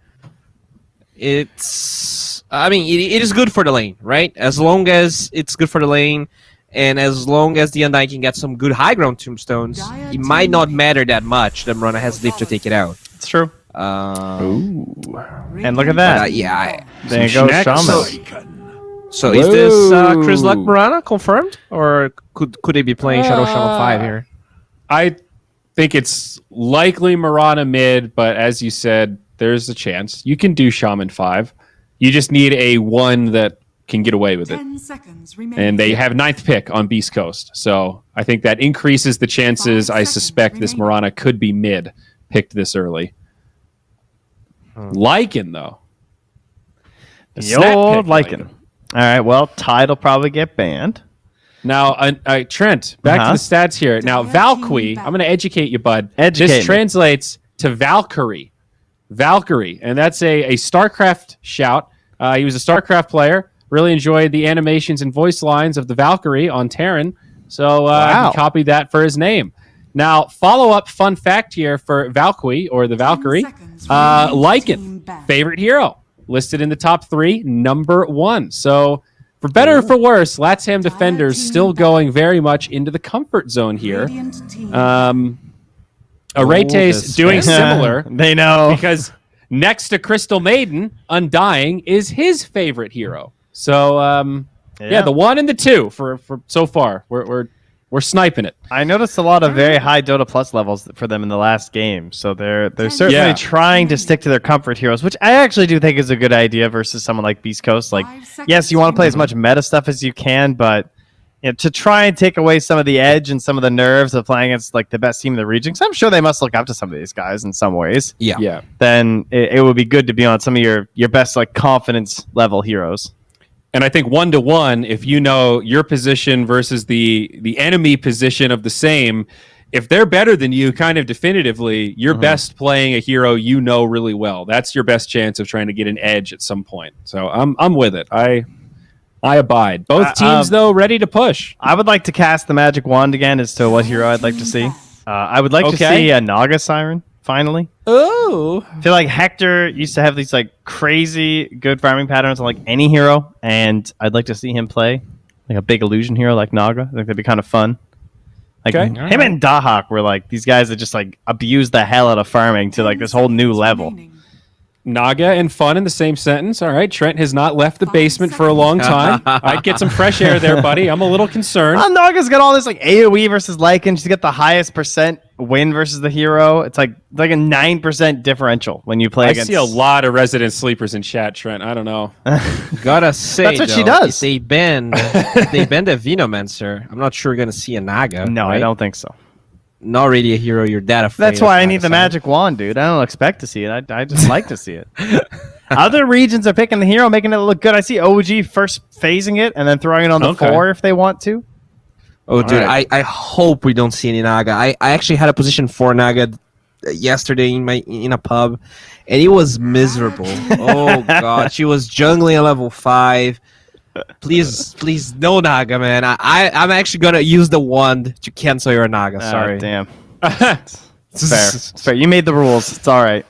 It's, I mean, it is good for the lane, right? As long as it's good for the lane, and as long as the Undying can get some good high ground tombstones, it might not matter that much. The Marana has lived to take it out. It's true. And look at that. There goes Shaman. So is this Chris Luck Marana confirmed, or could they be playing Shadow Shaman 5 here? I think it's likely Marana mid, but as you said, there's a chance. You can do Shaman 5. You just need a 1 that can get away with it. 10 seconds remaining. And they have 9th pick on Beastcoast. So I think that increases the chances. I suspect this Marana could be mid, picked this early. Lycan, though. The old Lycan. All right, well, Tide will probably get banned. Now, Trent, back to the stats here. Now, Valkyrie, I'm going to educate you, bud. This translates to Valkyrie. Valkyrie, and that's a StarCraft shout. He was a StarCraft player. Really enjoyed the animations and voice lines of the Valkyrie on Terran. So he copied that for his name. Now, follow-up fun fact here for Valkyrie, or the Valkyrie. Lycan, favorite hero. Listed in the top 3, number 1. So, for better or for worse, Latam defenders still going very much into the comfort zone here. Arete's doing similar. They know. Because next to Crystal Maiden, Undying is his favorite hero. So, the 1 and the 2 for so far. We're sniping it. I noticed a lot of very high Dota Plus levels for them in the last game, so they're certainly trying to stick to their comfort heroes, which I actually do think is a good idea versus someone like Beastcoast. Like, yes, you want to play as much meta stuff as you can, but to try and take away some of the edge and some of the nerves of playing against like the best team in the region, because I'm sure they must look up to some of these guys in some ways. Yeah. Then it would be good to be on some of your best like confidence level heroes. And I think 1-to-1, if you know your position versus the enemy position of the same, if they're better than you kind of definitively, you're best playing a hero you know really well. That's your best chance of trying to get an edge at some point. So I'm with it. I abide. Both teams, though, ready to push. I would like to cast the magic wand again as to what hero I'd like to see. I would like to see a Naga Siren, finally. Oh, I feel like Hector used to have these like crazy good farming patterns on like any hero, and I'd like to see him play like a big illusion hero like Naga. I think that'd be kind of fun. Like him and Dahak were like these guys that just like abuse the hell out of farming to like this whole new level. Naga and fun in the same sentence. All right, Trent has not left the basement for a long time. I'd get some fresh air there, buddy. I'm a little concerned. Naga's got all this like AoE versus Lycan. She's got the highest percent win versus the hero. It's like a 9% differential when you play against. I see a lot of resident sleepers in chat, Trent. I don't know. Gotta say, that's what she does. If they bend a Venomancer, I'm not sure we're gonna see a Naga. No, right? I don't think so. Not really a hero you're that afraid. That's why I need the magic wand, dude. I don't expect to see it. I just like to see it. Other regions are picking the hero, making it look good. I see OG first phasing it and then throwing it on the 4 if they want to. Oh, dude, right. I hope we don't see any Naga. I actually had a position for Naga yesterday in a pub, and it was miserable. Oh, God. She was jungling at level 5. Please, no Naga, man. I'm actually gonna use the wand to cancel your Naga. Sorry. Damn. It's fair. It's fair. You made the rules. It's all right.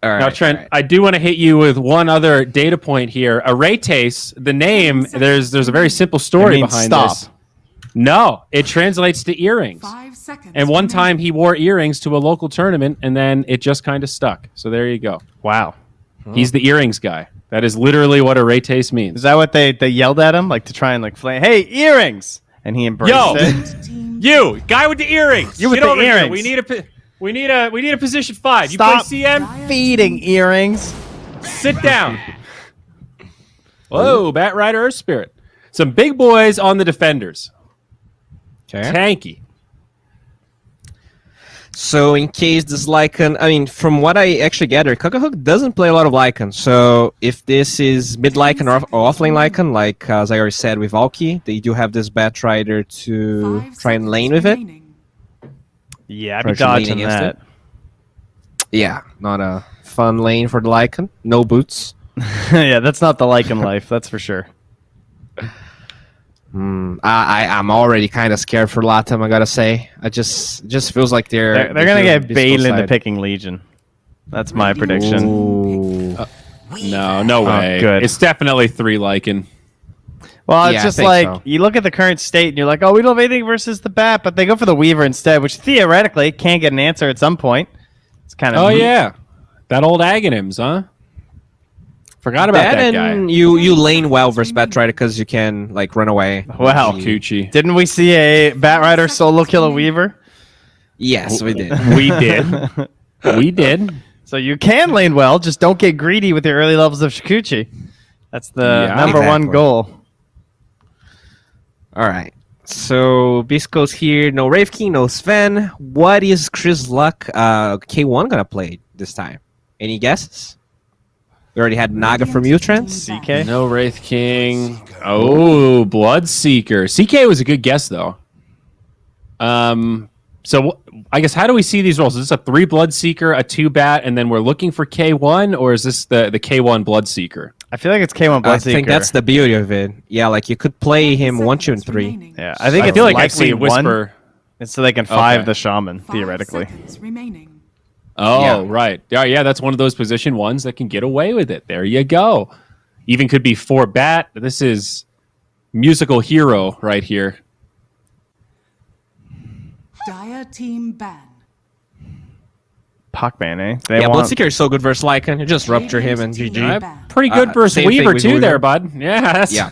All right. Now, Trent, all right. I do want to hit you with one other data point here. Aretes, the name, there's a very simple story It means behind stop. this. No, it translates to earrings. 5 seconds. And one remaining. time he wore earrings to a local tournament, and then it just kind of stuck. So there you go. Wow. He's the earrings guy. That is literally what Aretes means. Is that what they yelled at him, like to try and like flame? Hey, earrings! And he embraced Yo! it. You, guy with the earrings. You with Get the over here. earrings. We need a position 5. Stop You play CM? feeding earrings. Sit down. Whoa, Bat Rider Earth Spirit. Some big boys on the defenders. Okay. Tanky. So in case this Lycan, I mean, from what I actually gather, Kakahook doesn't play a lot of Lycan. So if this is mid Lycan or offlane Lycan, like as I already said with Valky, they do have this Bat Rider to 5 try and seconds lane with it. remaining. Yeah, I'd be Partially leaning dodging against that. Yeah, not a fun lane for the Lycan. No boots. Yeah, that's not the Lycan life. That's for sure. I'm already kind of scared for Latam. I gotta say, I just feels like They're gonna get baited into picking Legion. That's my prediction. No way. good. It's definitely 3 Lycan. Well, it's Yeah, I just think like so. you look at the current state and you're like, oh, we don't have anything versus the Bat, but they go for the Weaver instead, which theoretically can get an answer at some point. It's kind of Oh yeah, that old Aghanims, huh? Forgot about that and guy. you lane well versus Bat Rider because you can like run away. Wow. Coochie. Didn't we see a Bat Rider solo kill a Weaver? Yes, we did. We did. We did. So you can lane well, just don't get greedy with your early levels of Shikuchi. That's the Yeah, number one exactly. goal. All right. So Beastcoast here. No Rave King, no Sven. What is Chris Luck K1 gonna play this time? Any guesses? We already had Naga from Utrend. CK? No Wraith King. Oh, Bloodseeker. CK was a good guess though. So I guess how do we see these roles? Is this a 3 Bloodseeker, a 2 Bat, and then we're looking for K1, or is this the K1 Bloodseeker? I feel like it's K1 Bloodseeker. I think that's the beauty of it. Yeah, like you could play him 1, 2, and 3. Remaining. Yeah, I think I it's feel like I likely see Whisper. one, and so they can 5 Okay. the Shaman, 5 theoretically. seconds remaining. Oh, Yeah. right. Yeah, that's one of those position ones that can get away with it. There you go. Even could be 4 Bat. This is musical hero right here. Dire team ban. Pacman, eh? Yeah, Bloodseeker is so good versus Lycan. You just rupture him and GG. Pretty good versus same thing Weaver with too Weaver. there, bud. Yeah, that's Yeah.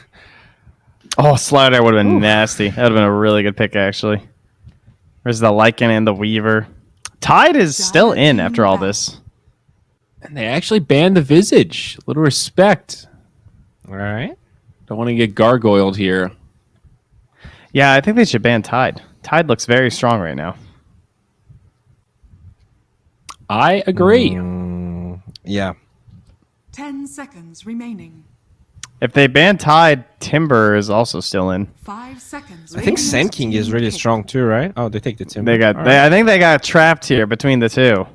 Oh, Slider would have been nasty. That would have been a really good pick, actually. There's the Lycan and the Weaver. Tide is still in after all this. And they actually banned the Visage. A little respect. All right. Don't want to get gargoyled here. Yeah, I think they should ban Tide. Tide looks very strong right now. I agree. Yeah. 10 seconds remaining. If they ban Tide, Timber is also still in. 5 seconds. I think remaining. Sand King is really strong too, right? Oh, they take the Timber. I think they got trapped here between the two.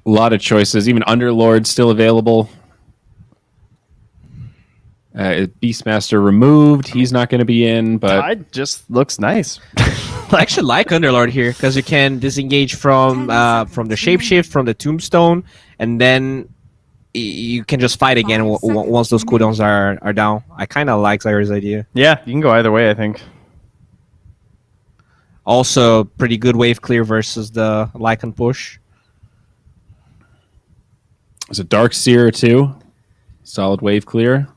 A lot of choices. Even Underlord still available. Beastmaster removed. He's not going to be in, but Tide just looks nice. I actually like Underlord here because you can disengage from the Shapeshift, from the Tombstone, and then you can just fight again once those cooldowns are down. I kind of like Zyra's idea. Yeah, you can go either way, I think. Also, pretty good wave clear versus the Lycan push. there's a Dark Seer too. Solid wave clear.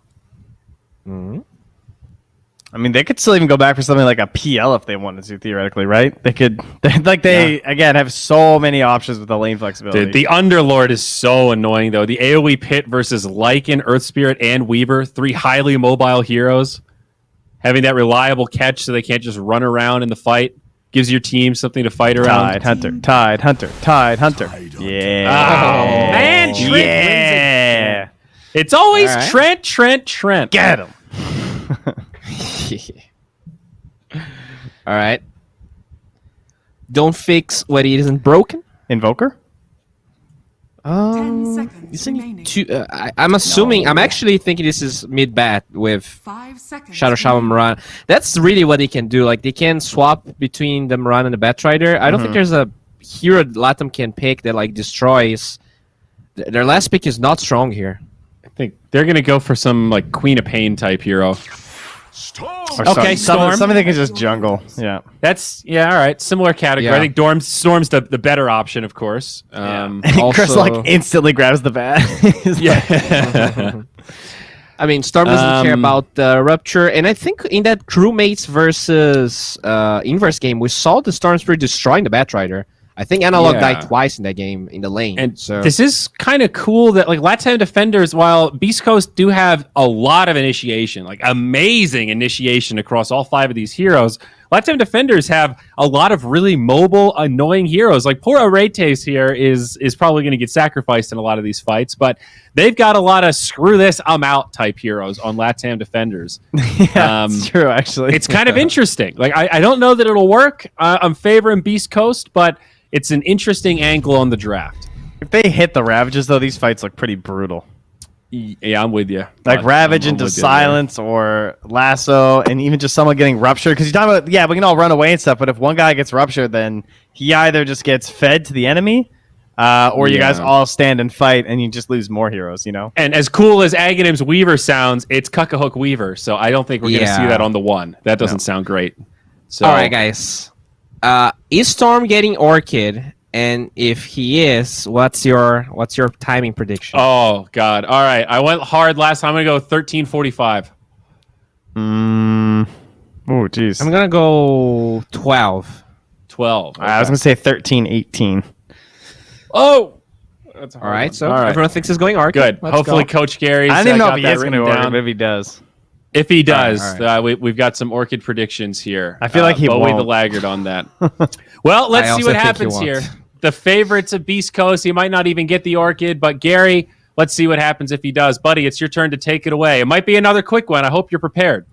I mean, they could still even go back for something like a PL if they wanted to, theoretically, right? They could, again, have so many options with the lane flexibility. Dude, the Underlord is so annoying, though. The AoE Pit versus Lycan, Earth Spirit, and Weaver, 3 highly mobile heroes. Having that reliable catch so they can't just run around in the fight gives your team something to fight around. Tide Hunter, Tide Hunter, Tide Hunter. Yeah. Oh, man, Trent wins Yeah. It's always All right. Trent. Get him. All right. Don't fix what isn't broken. Invoker? 10 seconds Isn't he remaining. I'm assuming. I'm actually thinking this is mid bat with 5 seconds. Shadow Shower remaining. Mirana. That's really what they can do. Like they can swap between the Mirana and the Batrider. I don't think there's a hero Latam can pick that like destroys. Their last pick is not strong here. I think they're gonna go for some like Queen of Pain type hero. Okay, Storm. Something that can just jungle. Yeah. That's all right. Similar category. Yeah. I think Storm's the better option, of course. Chris Also- like instantly grabs the bat. Yeah. I mean, Storm doesn't care about the Rupture, and I think in that crewmates versus inverse game, we saw the Storm Spirit destroying the Batrider. I think Analog Yeah. died twice in that game in the lane. And so this is kind of cool that like Latam defenders, while Beastcoast do have a lot of initiation, like amazing initiation across all 5 of these heroes, Latam defenders have a lot of really mobile, annoying heroes. Like poor Aretes here is probably going to get sacrificed in a lot of these fights, but they've got a lot of screw this, I'm out type heroes on Latam defenders. Yeah, it's true, actually. It's kind of interesting. Like I don't know that it'll work. I'm favoring Beastcoast, but it's an interesting angle on the draft. If they hit the Ravages, though, these fights look pretty brutal. Yeah, I'm with you. Like Ravage I'm into with you Silence or Lasso, and even just someone getting ruptured. Because you're talking about, yeah, we can all run away and stuff, but if one guy gets ruptured, then he either just gets fed to the enemy, or you guys all stand and fight, and you just lose more heroes, you know? And as cool as Aghanim's Weaver sounds, it's Cuckahook Weaver, so I don't think we're going to see that on the one. That doesn't sound great. So, all right, guys. Is Storm getting Orchid? And if he is, what's your timing prediction? Oh God! All right, I went hard last time. I'm gonna go 13:45. Oh, geez. I'm gonna go 12. 12. I was going to say 13-18. Oh. That's a All hard right, one. so All right. everyone thinks it's going Orchid. Good. Let's Hopefully, go. Coach Gary's. I don't even know got if he that is going to written order, down. but if he does. If he does, all right. we've got some Orchid predictions here. I feel like he Bowie won't. the laggard on that. Well, let's I see also what think he happens won't. here. The favorites of Beast Coast, he might not even get the Orchid, but Gary, let's see what happens if he does. Buddy, it's your turn to take it away. It might be another quick one. I hope you're prepared.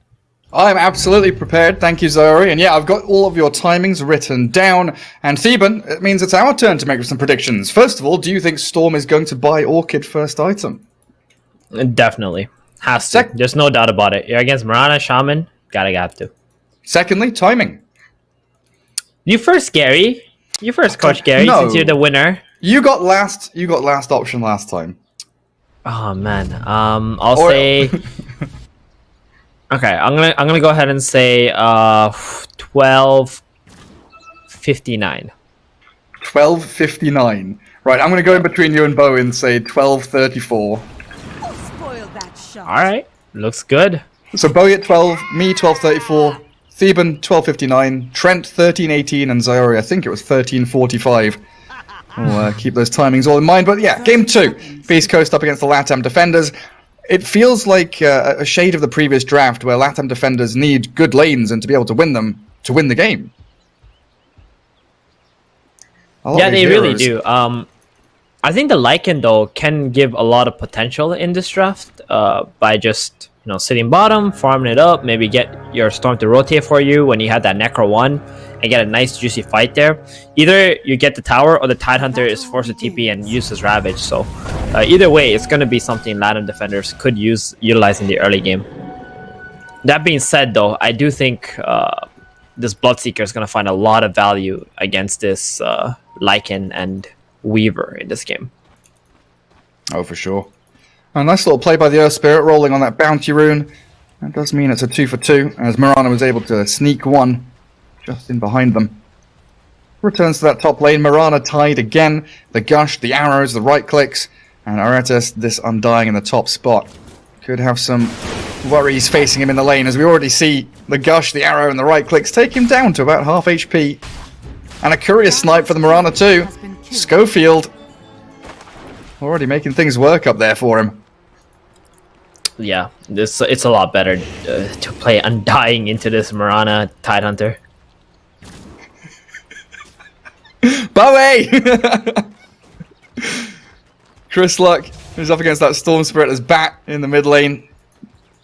I'm absolutely prepared, thank you, Zoe. And yeah, I've got all of your timings written down. And Theban, it means it's our turn to make some predictions. First of all, do you think Storm is going to buy Orchid first item? Definitely. Has to. There's no doubt about it. You're against Mirana, Shaman. Gotta have to. Secondly, timing. You first, Gary. You first, Coach Gary, No. since you're the winner. You got last option last time. Oh man. I'll say. Okay, I'm gonna go ahead and say 12:59. 12:59. Right, I'm going to go in between you and Bowie and say 12:34. All right, looks good. So Bowie at 12, me 12:34, Theban 12:59, Trent 13:18, and Zaori I think it was 13:45. We'll keep those timings all in mind. But yeah, game 2, Beast Coast up against the Latam defenders. It feels like a shade of the previous draft where Latam defenders need good lanes and to be able to win them to win the game. Yeah, they really do. I think the Lycan though can give a lot of potential in this draft by just sitting bottom, farming it up, maybe get your Storm to rotate for you when you had that Necro 1 and get a nice juicy fight there. Either you get the tower or the Tidehunter is forced to TP and use his Ravage. So either way, it's going to be something Latam defenders could utilize in the early game. That being said though, I do think this Bloodseeker is going to find a lot of value against this Lycan and Weaver in this game. Oh, for sure. A nice little play by the Earth Spirit, rolling on that Bounty Rune. That does mean it's a 2 for 2, as Mirana was able to sneak one just in behind them. Returns to that top lane, Mirana tied again. The Gush, the arrows, the right clicks, and Aretas, this Undying in the top spot. Could have some worries facing him in the lane, as we already see the Gush, the arrow, and the right clicks take him down to about half HP. And a curious snipe for the Mirana too. Schofield already making things work up there for him. Yeah, it's a lot better to play Undying into this Mirana Tidehunter. Bowie! Chris Luck is up against that Storm Spirit as Bat in the mid lane.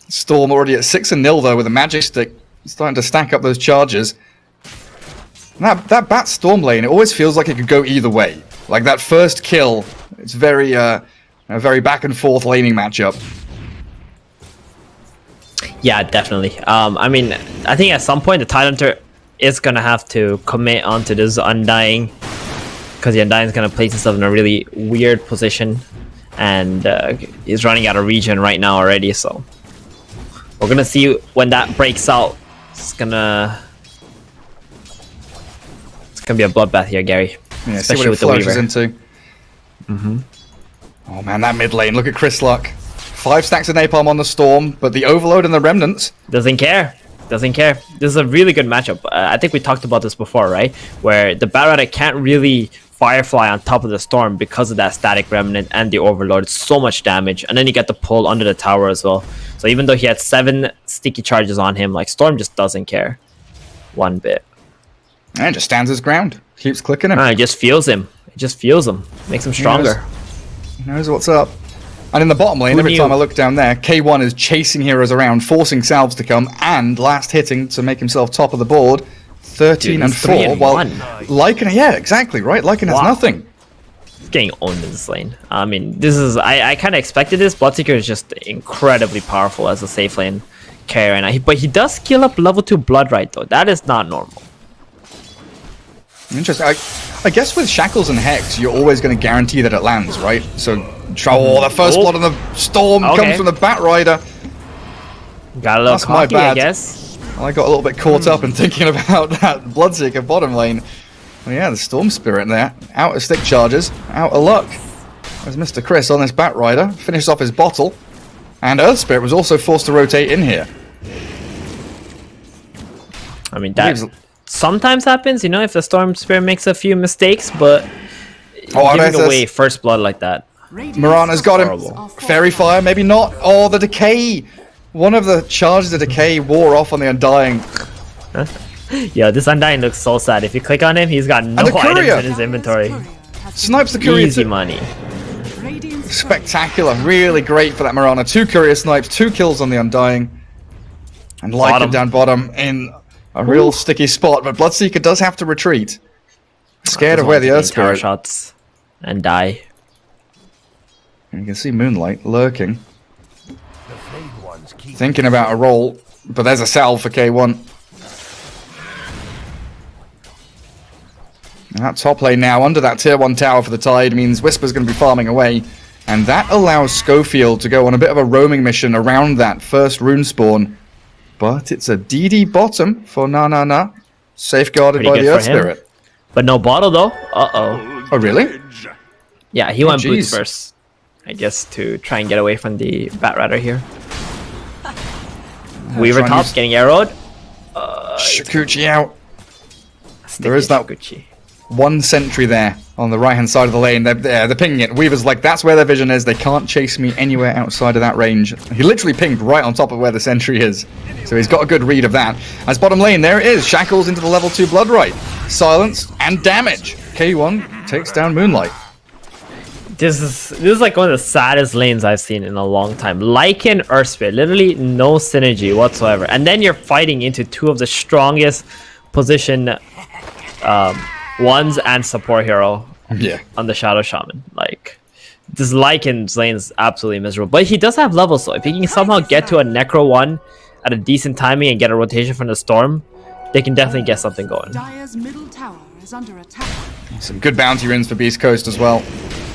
Storm already at 6-0 though with a Magic Stick, starting to stack up those charges. And that Bat Storm lane, it always feels like it could go either way. Like that first kill, it's very a very back and forth laning matchup. Yeah, definitely. I mean, I think at some point the Tidehunter is gonna have to commit onto this Undying, because the Undying is gonna place himself in a really weird position, and he's running out of regen right now already. So we're gonna see when that breaks out. It's gonna be a bloodbath here, Gary. Yeah, Especially see what it with the flourishes Weaver. into. Oh man, that mid lane. Look at Chris Luck. 5 stacks of napalm on the Storm, but the Overload and the Remnants. Doesn't care. Doesn't care. This is a really good matchup. I think we talked about this before, right? Where the Batrider can't really Firefly on top of the Storm because of that static Remnant and the Overload. It's so much damage. And then you get the pull under the tower as well. So even though he had 7 sticky charges on him, like Storm just doesn't care one bit. And just stands his ground. Keeps clicking him. It just feels him. It just feels him. Makes him stronger. He knows what's up. And in the bottom lane, every time I look down there, K1 is chasing heroes around, forcing salves to come, and last hitting to make himself top of the board. 13 and 4. While Lycan, yeah, exactly, right? Lycan has nothing. He's getting owned in this lane. I mean, this is... I kind of expected this. Bloodseeker is just incredibly powerful as a safe lane carrier right now. But he does skill up level 2 Blood Right, though. That is not normal. Interesting. I guess with Shackles and Hex, you're always going to guarantee that it lands, right? So, the first blood on the Storm comes from the Batrider. Got a little cocky, I guess. I got a little bit caught up in thinking about that Bloodseeker bottom lane. Well, yeah, the Storm Spirit there. Out of stick charges. Out of luck. There's Mr. Chris on this Batrider. Finishes off his bottle. And Earth Spirit was also forced to rotate in here. I mean, that sometimes happens, you know, if the Storm Spirit makes a few mistakes, but giving away first blood like that. Mirana's got him. Fairy Fire, maybe not. Oh, the Decay. One of the charges of Decay wore off on the Undying. Yeah, this Undying looks so sad. If you click on him, he's got no items in his inventory. Snipes the Courier. Easy money. Spectacular. Really great for that Mirana. 2 Courier snipes, 2 kills on the Undying. And Lycan down bottom in a real sticky spot, but Bloodseeker does have to retreat. Scared of where the Earth Spirit shots and die. And you can see Moonlight lurking. Thinking about a roll, but there's a salve for K1. And that top lane now, under that tier 1 tower for the Tide, means Whisper's going to be farming away. And that allows Schofield to go on a bit of a roaming mission around that first rune spawn. But it's a DD bottom for Na. Safeguarded by the Earth Spirit. But no bottle though. Uh-oh. Oh, really? Yeah, he went boots first. I guess to try and get away from the Batrider here. Weaver top getting arrowed. Shikuchi out. There is that one sentry there on the right-hand side of the lane. They're pinging it. Weaver's like, that's where their vision is. They can't chase me anywhere outside of that range. He literally pinged right on top of where the sentry is. So he's got a good read of that. As bottom lane, there it is. Shackles into the level 2 Blood Right. Silence and damage. K1 takes down Moonlight. This is like one of the saddest lanes I've seen in a long time. Lycan Earth Spirit, literally no synergy whatsoever. And then you're fighting into 2 of the strongest position ones and support hero on the Shadow Shaman. Like, this Lycan's lane is absolutely miserable. But he does have levels, so if he can somehow get to a Necro 1 at a decent timing and get a rotation from the Storm, they can definitely get something going. Dire's middle tower is under attack. Some good bounty runes for Beastcoast as well.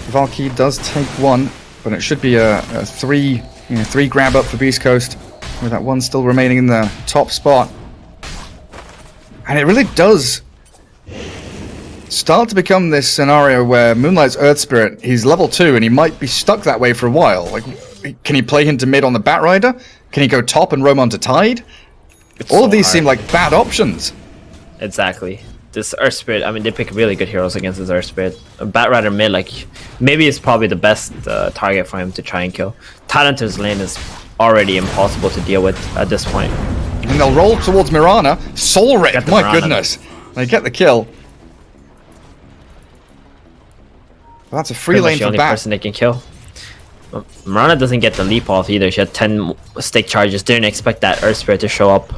Valky does take 1, but it should be a 3 grab up for Beastcoast, with that 1 still remaining in the top spot. And it really does start to become this scenario where Moonlight's Earth Spirit, he's level 2 and he might be stuck that way for a while. Like, can he play into mid on the Batrider? Can he go top and roam onto Tide? All of these seem like bad options. Exactly. This Earth Spirit, I mean, they pick really good heroes against this Earth Spirit. Batrider mid, like, maybe it's probably the best target for him to try and kill. Tidehunter's lane is already impossible to deal with at this point. And they'll roll towards Mirana. Soul Rip, my goodness. They get the kill. Well, that's a free lane for the only person they can kill. Mirana doesn't get the leap off either. She had 10 stick charges. Didn't expect that Earth Spirit to show up.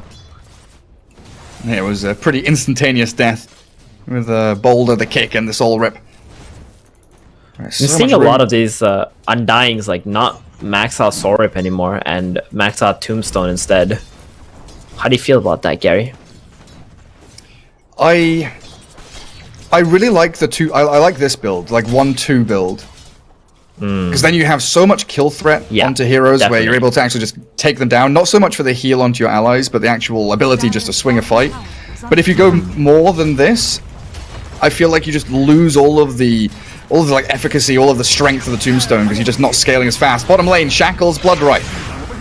It was a pretty instantaneous death with Boulder, the kick, and the Soul Rip. I'm seeing a lot of these Undyings, like not max out Soul Rip anymore and max out Tombstone instead. How do you feel about that, Gary? I really like the two. I like this build, like 1-2 build, because then you have so much kill threat onto heroes where you're able to actually just take them down. Not so much for the heal onto your allies, but the actual ability just to swing a fight. But if you go more than this, I feel like you just lose all of the like efficacy, all of the strength of the Tombstone because you're just not scaling as fast. Bottom lane, Shackles, Bloodright.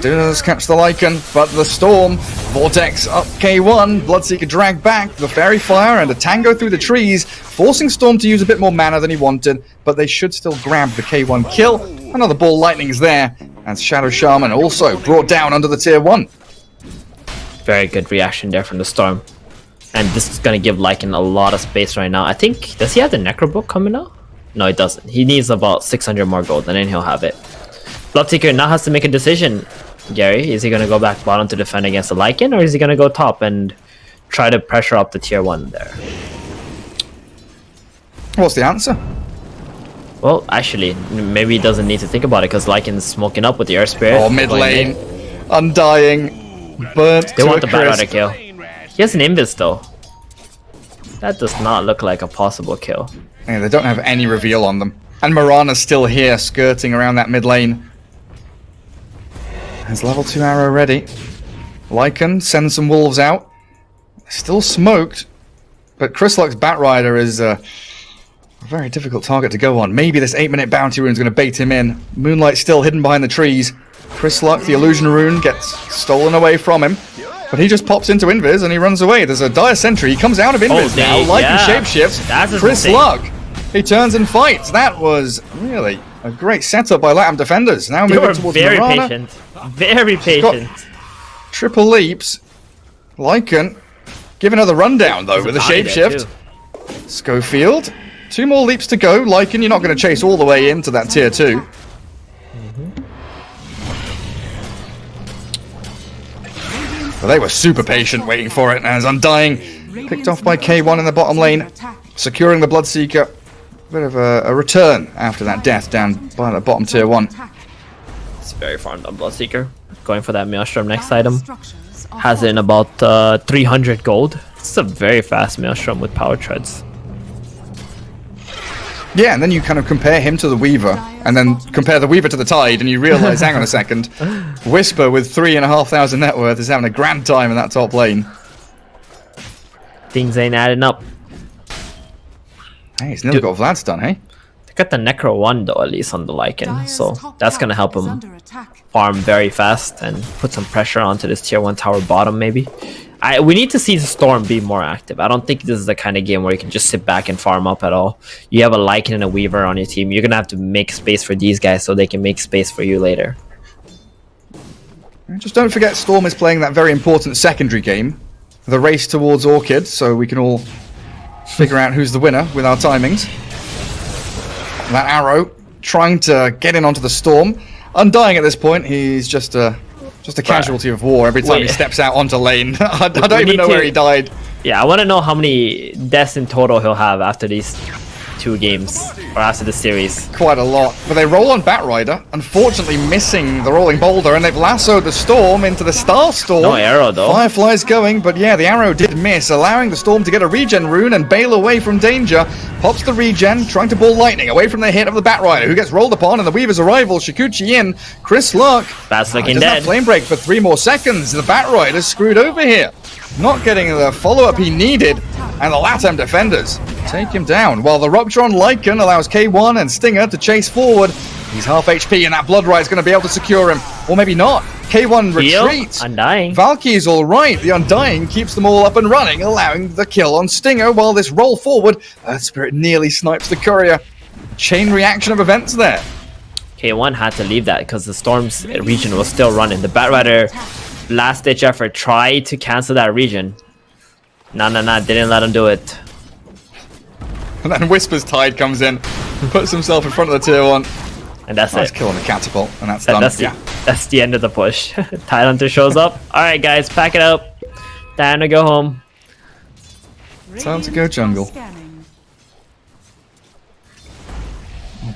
Does catch the Lycan, but the Storm, Vortex up K1, Bloodseeker dragged back, the Fairy Fire and a Tango through the trees, forcing Storm to use a bit more mana than he wanted, but they should still grab the K1 kill. Another Ball Lightning's there, and Shadow Shaman also brought down under the tier 1. Very good reaction there from the Storm. And this is going to give Lycan a lot of space right now. I think, does he have the Necro Book coming out? No, he doesn't. He needs about 600 more gold, and then he'll have it. Bloodseeker now has to make a decision. Gary, is he going to go back bottom to defend against the Lycan, or is he going to go top and try to pressure up the tier 1 there? What's the answer? Well, actually, maybe he doesn't need to think about it because Lycan's smoking up with the Earth Spirit. Oh, mid lane, Undying, burnt. They want the Batrider kill. He has an Invis though. That does not look like a possible kill. Yeah, they don't have any reveal on them. And Mirana's still here, skirting around that mid lane. Has level 2 arrow ready. Lycan sends some wolves out. Still smoked. But Chrysluk's Batrider is a very difficult target to go on. Maybe this 8-minute bounty rune is going to bait him in. Moonlight still hidden behind the trees. Chrysluk, the illusion rune, gets stolen away from him. But he just pops into Invis and he runs away. There's a dire sentry. He comes out of Invis now. Lycan shapeshifts. Chrysluk, he turns and fights. That was really a great setup by Latam defenders. Now moving towards very Mirana. patient. Very patient. Triple leaps. Lycan give another rundown though with a shapeshift. Schofield, 2 more leaps to go. Lycan, you're not going to chase all the way into that tier 2. But they were super patient waiting for it as Undying picked off by K1 in the bottom lane, securing the Bloodseeker. Bit of a return after that death down by the bottom tier 1. It's very farmed on Bloodseeker. Going for that Maelstrom next item. Has it in about 300 gold. It's a very fast Maelstrom with power treads. Yeah, and then you kind of compare him to the Weaver, and then compare the Weaver to the Tide, and you realize, hang on a second, Whisper with 3,500 net worth is having a grand time in that top lane. Things ain't adding up. Hey, he's nearly got Vlad's done, hey? They got the Necro 1 though, at least on the Lycan, so that's gonna help him farm very fast and put some pressure onto this tier 1 tower bottom maybe. We need to see the Storm be more active. I don't think this is the kind of game where you can just sit back and farm up at all. You have a Lycan and a Weaver on your team. You're gonna have to make space for these guys so they can make space for you later. Just don't forget Storm is playing that very important secondary game, the race towards Orchid, so we can all figure out who's the winner with our timings. That arrow trying to get in onto the Storm. Undying at this point, he's just a casualty of war every time he steps out onto lane. I don't even know where he died. Yeah, I want to know how many deaths in total he'll have after these 2 games, or after the series. Quite a lot. But they roll on Batrider, unfortunately missing the rolling boulder, and they've lassoed the Storm into the Star Storm. No arrow though. Firefly's going, but yeah, the arrow did miss, allowing the Storm to get a regen rune and bail away from danger. Pops the regen, trying to ball lightning away from the hit of the Batrider, who gets rolled upon, and the Weaver's arrival, Shikuchi in, Chrysluk. That's looking doesn't dead. have flame break for 3 more seconds. The Batrider's screwed over here. Not getting the follow-up he needed, and the Latam defenders take him down, while the Rupture on Lycan allows K1 and Stinger to chase forward. He's half HP, and that Blood Ride's going to be able to secure him. Or maybe not. K1 retreats. Undying. Valky's alright. The Undying keeps them all up and running, allowing the kill on Stinger, while this roll forward, Earth Spirit nearly snipes the Courier. Chain reaction of events there. K1 had to leave that because the Storm's region was still running. The Batrider last-ditch effort tried to cancel that region. Nah, didn't let him do it. And then Whisper's Tide comes in, puts himself in front of the tier 1. And that's nice it. Kill on the catapult, and that's done. That's the end of the push. Tidehunter shows up. Alright guys, pack it up. Time to go home. Time to go jungle.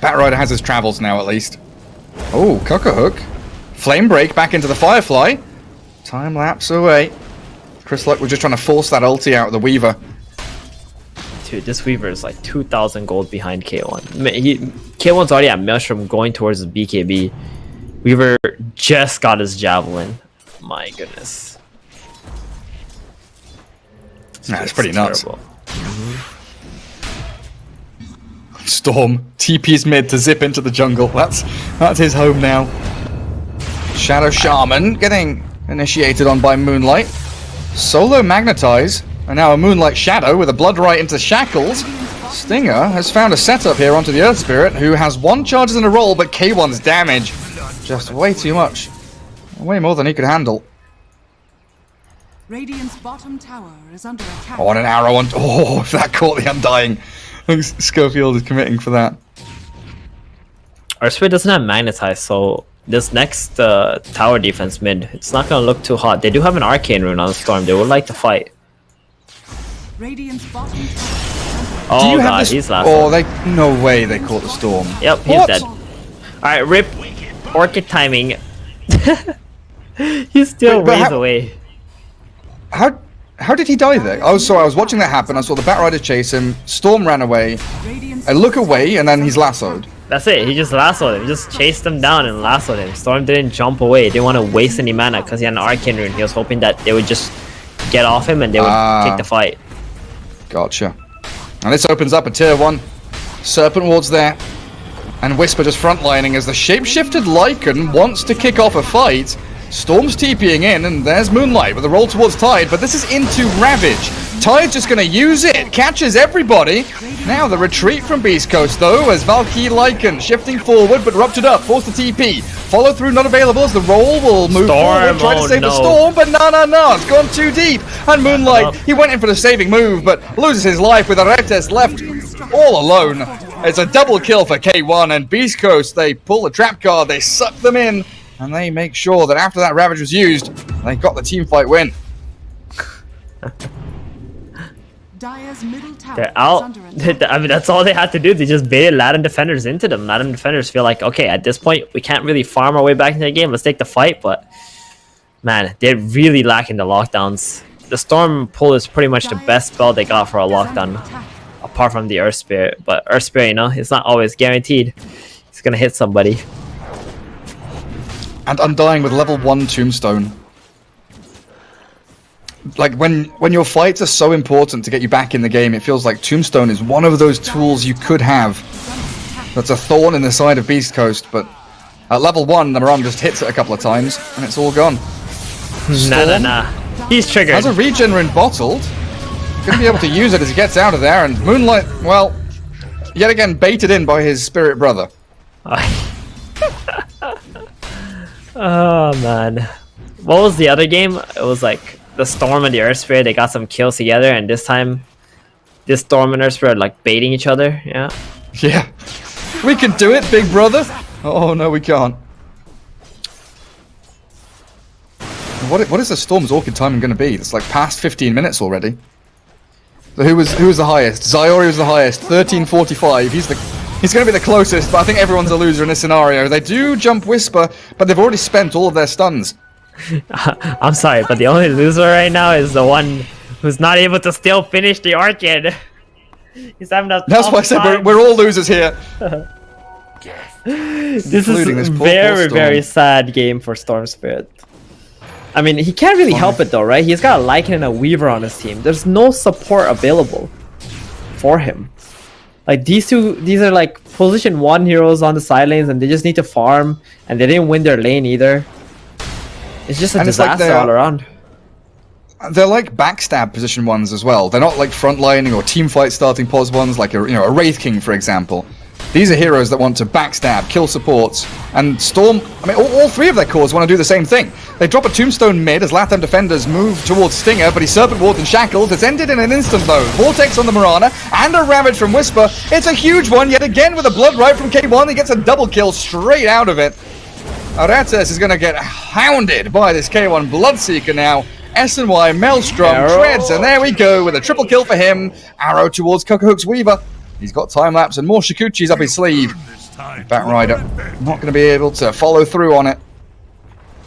Batrider has his travels now, at least. Oh, Cocohook. Flame Break back into the Firefly. Time lapse away. Chris Luck was just trying to force that ulti out of the Weaver. Dude, this Weaver is like 2,000 gold behind K1. K1's already at Maelstrom going towards the BKB. Weaver just got his Javelin. My goodness. That's pretty nuts. Terrible. Storm TP's mid to zip into the jungle. That's his home now. Shadow Shaman getting initiated on by Moonlight. Solo Magnetize. And now a Moonlight Shadow with a Blood Right into Shackles. Stinger has found a setup here onto the Earth Spirit, who has 1 charges in a roll, but K1's damage just way too much. Way more than he could handle. Radiant's bottom tower is under attack. Oh, and an arrow on... Oh, if that caught the Undying. Schofield is committing for that. Our Spirit doesn't have Magnetize, so this next tower defense mid, it's not going to look too hot. They do have an Arcane Rune on the Storm. They would like to fight. Radiant's bottom tower. Oh god, he's last. Oh, no way they caught the Storm. Yep, he's dead. Alright, rip. Orchid timing. He's still ways away. How did he die there? I was watching that happen. I saw the Batrider chase him. Storm ran away. I look away, and then he's lassoed. That's it. He just lassoed him. He just chased him down and lassoed him. Storm didn't jump away. He didn't want to waste any mana because he had an Arcane Rune. He was hoping that they would just get off him and they would take the fight. Gotcha. And this opens up a tier 1. Serpent Ward's there. And Whisper just frontlining as the shapeshifted Lycan wants to kick off a fight. Storm's TPing in, and there's Moonlight with a roll towards Tide, but this is into Ravage. Tide's just going to use it, catches everybody. Now the retreat from Beastcoast, though, as Valkyrie Lycan shifting forward, but ruptured up, forced the TP. Follow through not available as the roll will move forward, try to save the Storm, but no, it's gone too deep. And Moonlight, he went in for the saving move, but loses his life with Aretes left all alone. It's a double kill for K1, and Beastcoast, they pull the trap card, they suck them in, and they make sure that after that Ravage was used, they got the team fight win. Dire's middle tower They're out. I mean, that's all they had to do. They just baited Latam defenders into them. Latam defenders feel like, okay, at this point, we can't really farm our way back into the game. Let's take the fight. But, man, they're really lacking the lockdowns. The Storm pull is pretty much the best spell they got for a lockdown, apart from the Earth Spirit. But Earth Spirit, you know, it's not always guaranteed. It's going to hit somebody. And Undying with level 1 Tombstone. Like, when your fights are so important to get you back in the game, it feels like Tombstone is one of those tools you could have. That's a thorn in the side of Beastcoast, but at level 1, Namarong just hits it a couple of times, and it's all gone. Nah. He's triggered. Has a regenerant bottled. Gonna be able to use it as he gets out of there, and Moonlight, well, yet again baited in by his spirit brother. Oh, man. What was the other game? It was like the Storm and the Earth Spirit, they got some kills together, and this time, this Storm and Earth Spirit are like baiting each other, yeah? Yeah. We can do it, big brother! Oh, no, we can't. What is the Storm's Orchid timing going to be? It's like past 15 minutes already. So who was the highest? Zyori was the highest, 13:45. He's going to be the closest, but I think everyone's a loser in this scenario. They do jump Whisper, but they've already spent all of their stuns. I'm sorry, but the only loser right now is the one who's not able to still finish the Orchid. He's having a That's why I said we're all losers here. This is a very sad game for Storm Spirit. I mean, he can't really help it though, right? He's got a Lycan and a Weaver on his team. There's no support available for him. Like these are like position 1 heroes on the side lanes, and they just need to farm, and they didn't win their lane either. It's just a disaster all around. They're like backstab position 1s as well. They're not like frontlining or team fight starting pos 1s like a Wraith King, for example. These are heroes that want to backstab, kill supports, and Storm, I mean, all 3 of their cores want to do the same thing. They drop a Tombstone mid as Latam defenders move towards Stinger, but he's Serpent Ward and Shackles. It's ended in an instant though. Vortex on the Mirana, and a Ravage from Whisper. It's a huge one, yet again with a Blood Right from K1. He gets a double kill straight out of it. Aretes is going to get hounded by this K1 Bloodseeker now. S&Y, Maelstrom, Treads, and there we go with a triple kill for him. Arrow towards Cocohook's Weaver. He's got time lapse and more Shikuchis up his sleeve. Batrider not going to be able to follow through on it.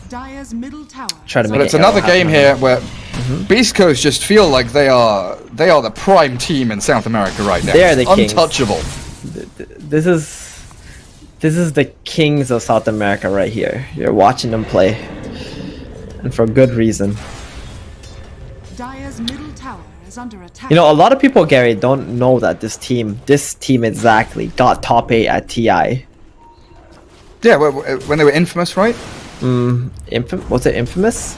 Dire's middle tower. Try to make But it's it another arrow game happen. here where Beastcoast just feel like they are the prime team in South America right now. They are the kings. Untouchable. This is the kings of South America right here. You're watching them play, and for good reason. Dire's middle tower is under attack. You know, a lot of people, Gary, don't know that this team exactly, got top 8 at TI. Yeah, when they were infamous, right? Was it Infamous?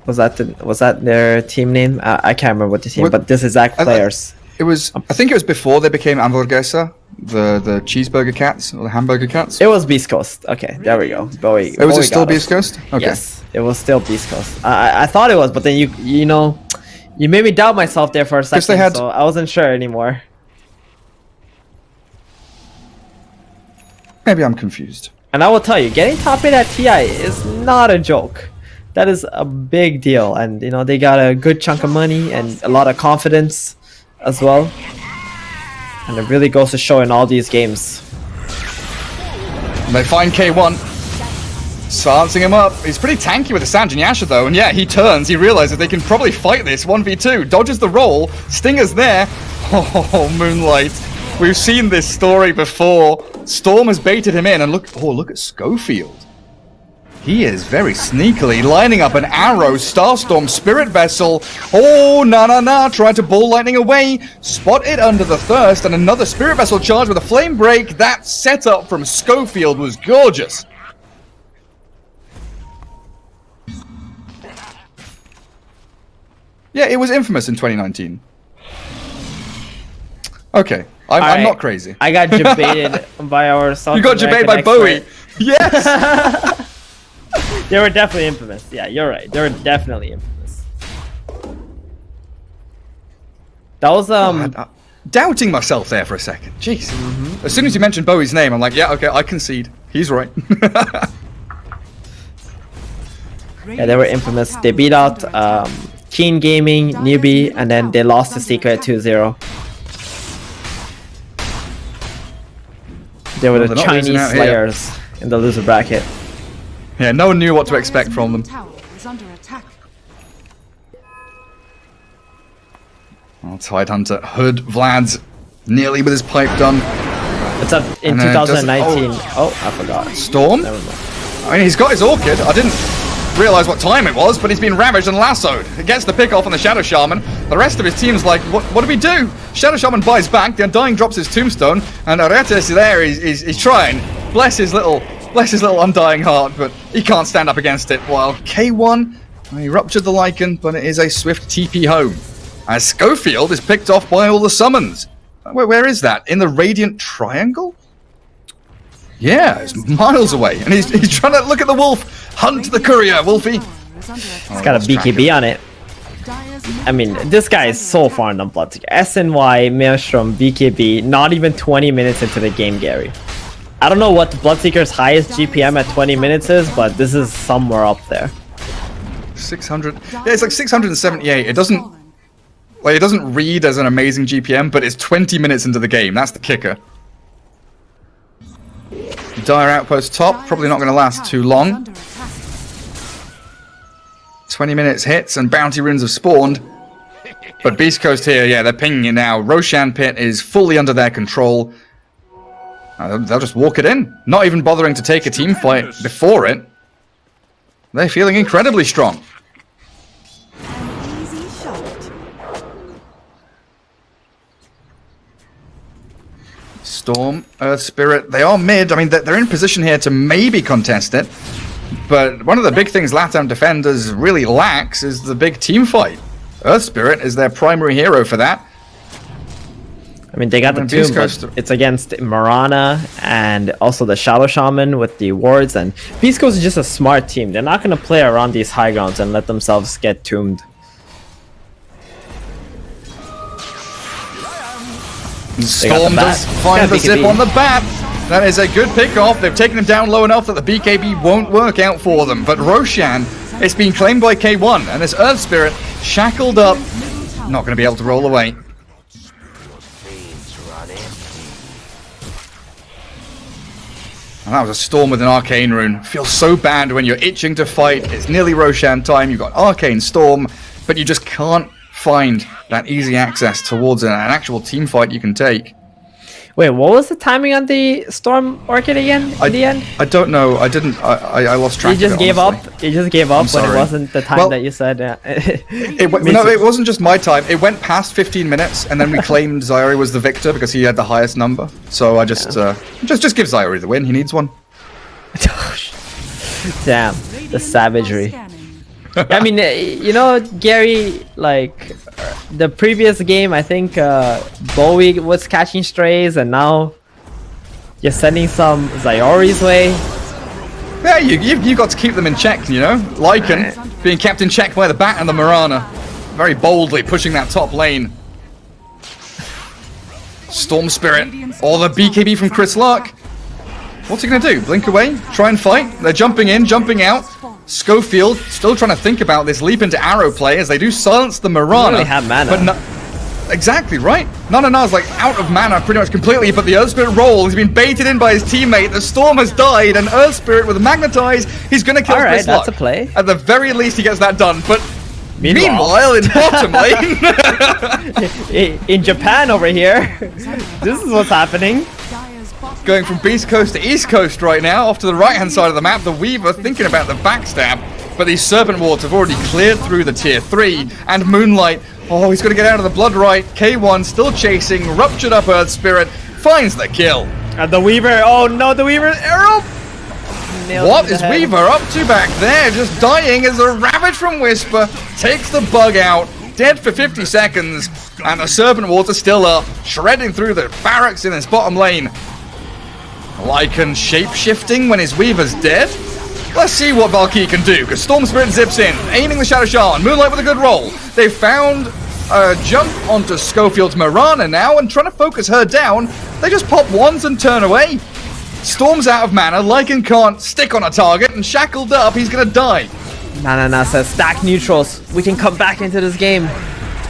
Was that their team name? I can't remember what the team, but this exact players. It was. I think it was before they became Hamburguesa, the cheeseburger cats or the hamburger cats. It was Beastcoast. Okay, there we go. Bowie, Was it still Beastcoast? Okay. Yes, it was still Beastcoast. I thought it was, but then you know, you made me doubt myself there for a second, so I wasn't sure anymore. Maybe I'm confused. And I will tell you, getting top 8 at TI is not a joke. That is a big deal, and you know they got a good chunk of money and a lot of confidence as well. And it really goes to show in all these games. They find K1. Silencing him up. He's pretty tanky with the Sanjin Yasha though, and yeah, he turns, he realizes they can probably fight this 1v2. Dodges the roll, Stinger's there. Oh, Moonlight. We've seen this story before. Storm has baited him in, and look at Schofield. He is very sneakily lining up an arrow, Starstorm, Spirit Vessel. Oh, na, trying to ball lightning away. Spotted under the Thirst, and another Spirit Vessel charge with a Flame Break. That setup from Schofield was gorgeous. Yeah, it was infamous in 2019. Okay, I'm not crazy. I got debated by our South You got debated by Bowie. Yes. They were definitely infamous. Yeah, you're right. They were definitely infamous. That was doubting myself there for a second. Jeez. As soon as you mentioned Bowie's name, I'm like, yeah, okay, I concede. He's right. Yeah, they were infamous. They beat out Keen Gaming, Newbie, and then they lost to Secret 2-0. They were the Chinese Slayers in the loser bracket. Yeah, no one knew what to expect from them. Oh, Tidehunter, Hood, Vlad's nearly with his pipe done. It's up in 2019. Oh, I forgot. Storm? I mean, he's got his Orchid. I didn't realize what time it was, but he's been ravaged and lassoed. He gets the pick off on the Shadow Shaman. The rest of his team's like, what do we do? Shadow Shaman buys back, the Undying drops his tombstone, and Aretes there, he's trying. Bless his little Undying heart, but he can't stand up against it. While K1, he ruptured the Lycan, but it is a swift TP home. As Schofield is picked off by all the summons. Where is that? In the Radiant Triangle? Yeah, it's miles away. And he's trying to look at the wolf. Hunt the courier, Wolfie. It's got a BKB on it. I mean, this guy is so far in the Bloodseeker. SNY, Maelstrom, BKB, not even 20 minutes into the game, Gary. I don't know what the Bloodseeker's highest GPM at 20 minutes is, but this is somewhere up there. 600. Yeah, it's like 678. It doesn't read as an amazing GPM, but it's 20 minutes into the game. That's the kicker. Dire Outpost top, probably not going to last too long. 20 minutes hits and bounty runes have spawned. But Beastcoast here, yeah, they're pinging it now. Roshan Pit is fully under their control. They'll just walk it in, not even bothering to take a team fight before it. They're feeling incredibly strong. Storm, Earth Spirit, they are mid. I mean, they're in position here to maybe contest it. But one of the big things Latam defenders really lacks is the big team fight. Earth Spirit is their primary hero for that. I mean, they got the tomb, but it's against Marana and also the Shadow Shaman with the wards. And Beastcoast is just a smart team. They're not going to play around these high grounds and let themselves get tombed. Storm does find the zip on the bat. That is a good pick off. They've taken him down low enough that the BKB won't work out for them. But Roshan, it's been claimed by K1, and this Earth Spirit shackled up. Not going to be able to roll away. And that was a Storm with an Arcane Rune. Feels so bad when you're itching to fight. It's nearly Roshan time. You've got Arcane Storm, but you just can't find that easy access towards an actual team fight you can take. Wait, what was the timing on the Storm Orchid again in the end? I don't know. I didn't. I lost track. You just of it, gave honestly. up. You just gave up when it sorry. wasn't the time that you said. No, it wasn't just my time. It went past 15 minutes, and then we claimed Zyori was the victor because he had the highest number. So I just give Zyori the win. He needs one. Damn, the savagery. I mean, you know, Gary, like the previous game, I think Bowie was catching strays, and now you're sending some Zyori's way. Yeah, you got to keep them in check, you know. Lycan being kept in check by the Bat and the Mirana, very boldly pushing that top lane. Storm Spirit or the BKB from Chris Lark. What's he gonna do? Blink away? Try and fight? They're jumping in, jumping out. Schofield still trying to think about this leap into arrow play as they do silence the Mirana. They have mana. But exactly, right? Nanana's like out of mana pretty much completely, but the Earth Spirit roll, he's been baited in by his teammate. The Storm has died, and Earth Spirit with Magnetize, he's gonna kill Chris Luck. That's a play. At the very least, he gets that done, but meanwhile in bottom lane... in Japan over here, this is what's happening. Going from Beast Coast to East Coast right now, off to the right-hand side of the map, the Weaver thinking about the backstab, but these Serpent Wards have already cleared through the tier 3, and Moonlight, oh, he's got to get out of the Blood Right, K1 still chasing, ruptured up Earth Spirit, finds the kill. And the Weaver, oh no, the Weaver, arrow! What is Weaver up to back there? Just dying as a Ravage from Whisper takes the bug out, dead for 50 seconds, and the Serpent Wards are still up, shredding through the barracks in his bottom lane. Lycan shape-shifting when his Weaver's dead? Let's see what Valkyrie can do, because Storm Spirit zips in, aiming the Shadow Shaman. Moonlight with a good roll. They found a jump onto Schofield's Mirana now, and trying to focus her down, they just pop wands and turn away. Storm's out of mana, Lycan can't stick on a target, and shackled up, he's gonna die. Nah says, stack neutrals. We can come back into this game.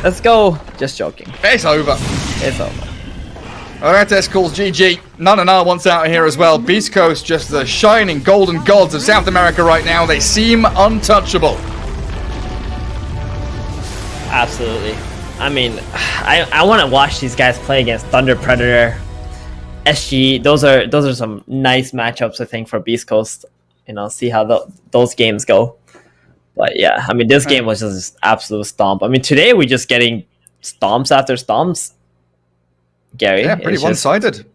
Let's go. Just joking. It's over. It's over. Oretes calls GG. Nanana wants out of here as well. Beast Coast, just the shining golden gods of South America right now. They seem untouchable. Absolutely. I mean, I want to watch these guys play against Thunder Predator, SG. Those are some nice matchups, I think, for Beast Coast. You know, see how those games go. But yeah, I mean, this game was just absolute stomp. I mean, today we're just getting stomps after stomps. Gary. Yeah, pretty one-sided.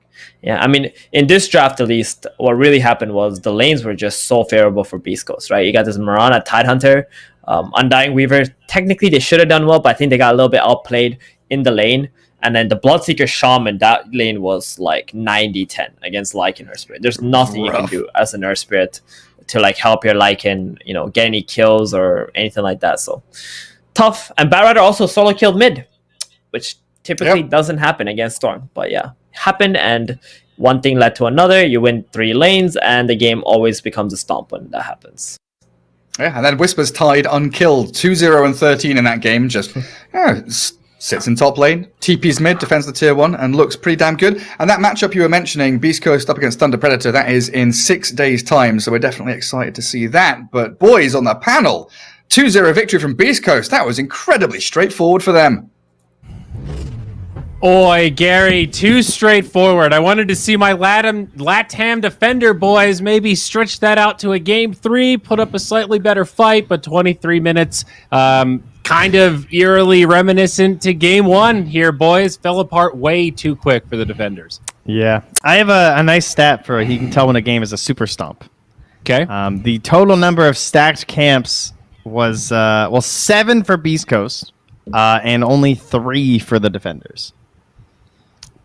Yeah, I mean, in this draft at least, what really happened was the lanes were just so favorable for Beast Coast, right? You got this Mirana, Tidehunter, Undying Weaver. Technically, they should have done well, but I think they got a little bit outplayed in the lane. And then the Bloodseeker Shaman, that lane was like 90-10 against Lycan Earth Spirit. There's nothing you can do as an Earth Spirit to like help your Lycan, you know, get any kills or anything like that. So tough. And Batrider also solo killed mid, which typically doesn't happen against Storm, but yeah, happened, and one thing led to another. You win 3 lanes, and the game always becomes a stomp when that happens. Yeah, and then Whisper's tied unkilled, 2-0 and 13 in that game. Just sits in top lane, TP's mid, defends the tier 1, and looks pretty damn good. And that matchup you were mentioning, Beast Coast up against Thunder Predator, that is in 6 days' time, so we're definitely excited to see that. But boys on the panel, 2-0 victory from Beast Coast. That was incredibly straightforward for them. Oi, Gary, too straightforward. I wanted to see my Latam defender boys maybe stretch that out to a game 3, put up a slightly better fight, but 23 minutes, kind of eerily reminiscent to game 1 here, boys. Fell apart way too quick for the defenders. Yeah. I have a nice stat for he can tell when a game is a super stomp. Okay. The total number of stacked camps was, 7 for Beast Coast, and only 3 for the defenders.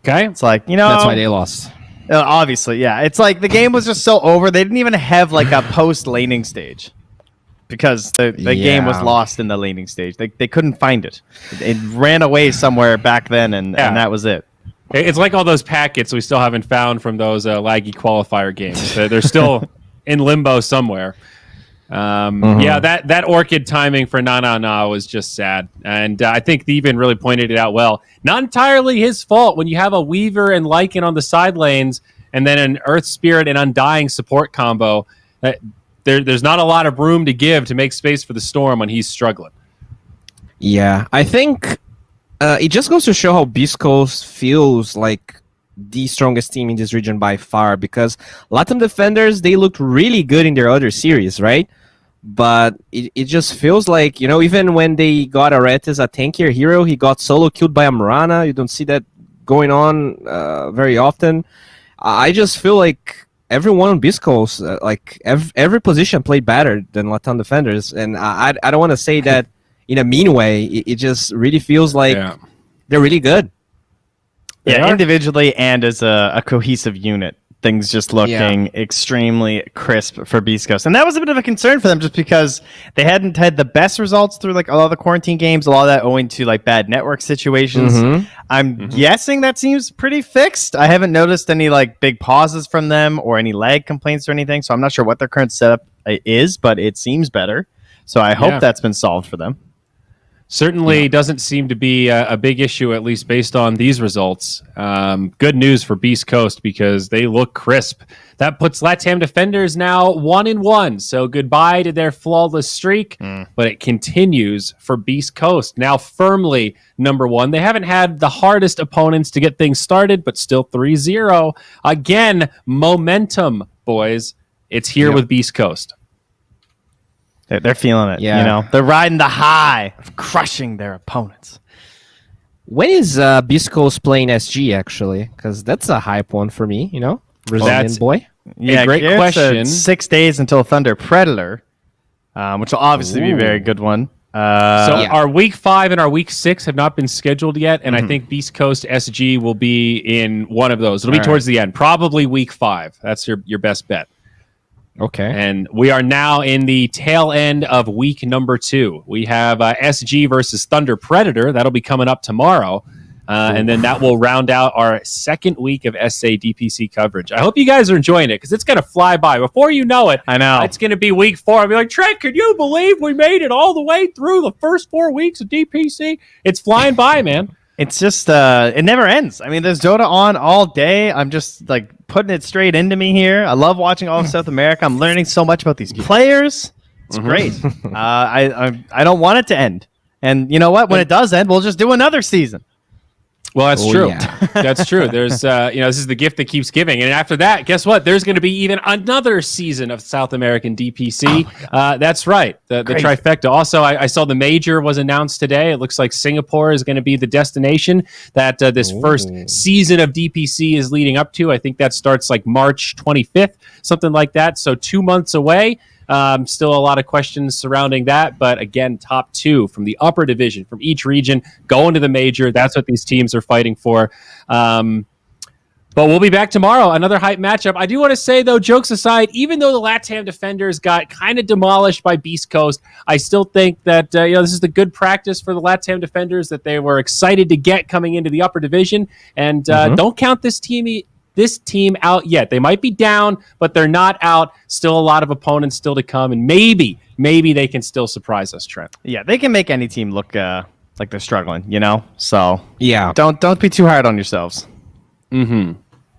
Okay. It's like, you know, that's why they lost. Obviously, yeah. It's like the game was just so over. They didn't even have like a post laning stage because the game was lost in the laning stage. They couldn't find it. It ran away somewhere back then, and that was it. It's like all those packets we still haven't found from those laggy qualifier games. They're still in limbo somewhere. Yeah, that Orchid timing for Na was just sad. And I think they even really pointed it out well. Not entirely his fault when you have a Weaver and Lycan on the side lanes. and then an Earth Spirit and Undying support combo. There's not a lot of room to give to make space for the Storm when he's struggling. Yeah, I think it just goes to show how Beastcoast feels like the strongest team in this region by far, because Latam defenders, they looked really good in their other series, right? But it just feels like, even when they got Aretes, a tankier hero, he got solo killed by a Marana. You don't see that going on very often. I just feel like everyone on Beastcoast, every position played better than Latam defenders. And I don't want to say that in a mean way. It just really feels like they're really good. Yeah, individually and as a cohesive unit, things just looking extremely crisp for Beastcoast. And that was a bit of a concern for them just because they hadn't had the best results through a lot of the quarantine games, a lot of that owing to bad network situations. I'm guessing that seems pretty fixed. I haven't noticed any big pauses from them or any lag complaints or anything, so I'm not sure what their current setup is, but it seems better. So I hope that's been solved for them. Certainly doesn't seem to be a big issue, at least based on these results. Good news for Beastcoast because they look crisp. That puts Latam defenders now 1-1. So goodbye to their flawless streak, but it continues for Beastcoast. Now firmly number 1. They haven't had the hardest opponents to get things started, but still 3-0. Again, momentum, boys. It's here with Beastcoast. They're feeling it. They're riding the high of crushing their opponents. When is Beastcoast playing SG, actually? Because that's a hype one for me, Brazilian boy. Yeah, great question. 6 days until Thunder Predator, which will obviously be a very good one. So our week 5 and our week 6 have not been scheduled yet, and I think Beastcoast SG will be in one of those. It'll be towards the end, probably week 5. That's your best bet. Okay. And we are now in the tail end of week number 2. We have SG versus Thunder Predator. That'll be coming up tomorrow. And then that will round out our second week of SA DPC coverage. I hope you guys are enjoying it because it's going to fly by. Before you know it, I know it's going to be week 4. I'll be like, Trent, can you believe we made it all the way through the first 4 weeks of DPC? It's flying by, man. It's just, it never ends. I mean, there's Dota on all day. I'm just putting it straight into me here. I love watching all of South America. I'm learning so much about these players. It's great. I don't want it to end. And you know what? When it does end, we'll just do another season. Well, that's true. Yeah. That's true. There's, this is the gift that keeps giving. And after that, guess what? There's going to be even another season of South American DPC. That's right. The trifecta. Also, I saw the major was announced today. It looks like Singapore is going to be the destination that this first season of DPC is leading up to. I think that starts March 25th, something like that. So 2 months away. Still a lot of questions surrounding that, but again, top 2 from the upper division from each region going to the major. That's what these teams are fighting for. But we'll be back tomorrow. Another hype matchup. I do want to say, though, jokes aside, even though the Latam defenders got kind of demolished by Beastcoast, I still think that this is the good practice for the Latam defenders that they were excited to get coming into the upper division. And don't count this team out yet. They might be down, but they're not out. Still a lot of opponents still to come, and maybe they can still surprise us, Trent. Yeah, they can make any team look like they're struggling, So yeah, don't be too hard on yourselves.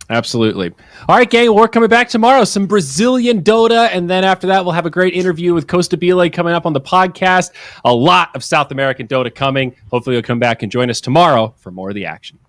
Absolutely. All right, gang, we're coming back tomorrow. Some Brazilian Dota, and then after that, we'll have a great interview with Costa Bile coming up on the podcast. A lot of South American Dota coming. Hopefully, you'll come back and join us tomorrow for more of the action.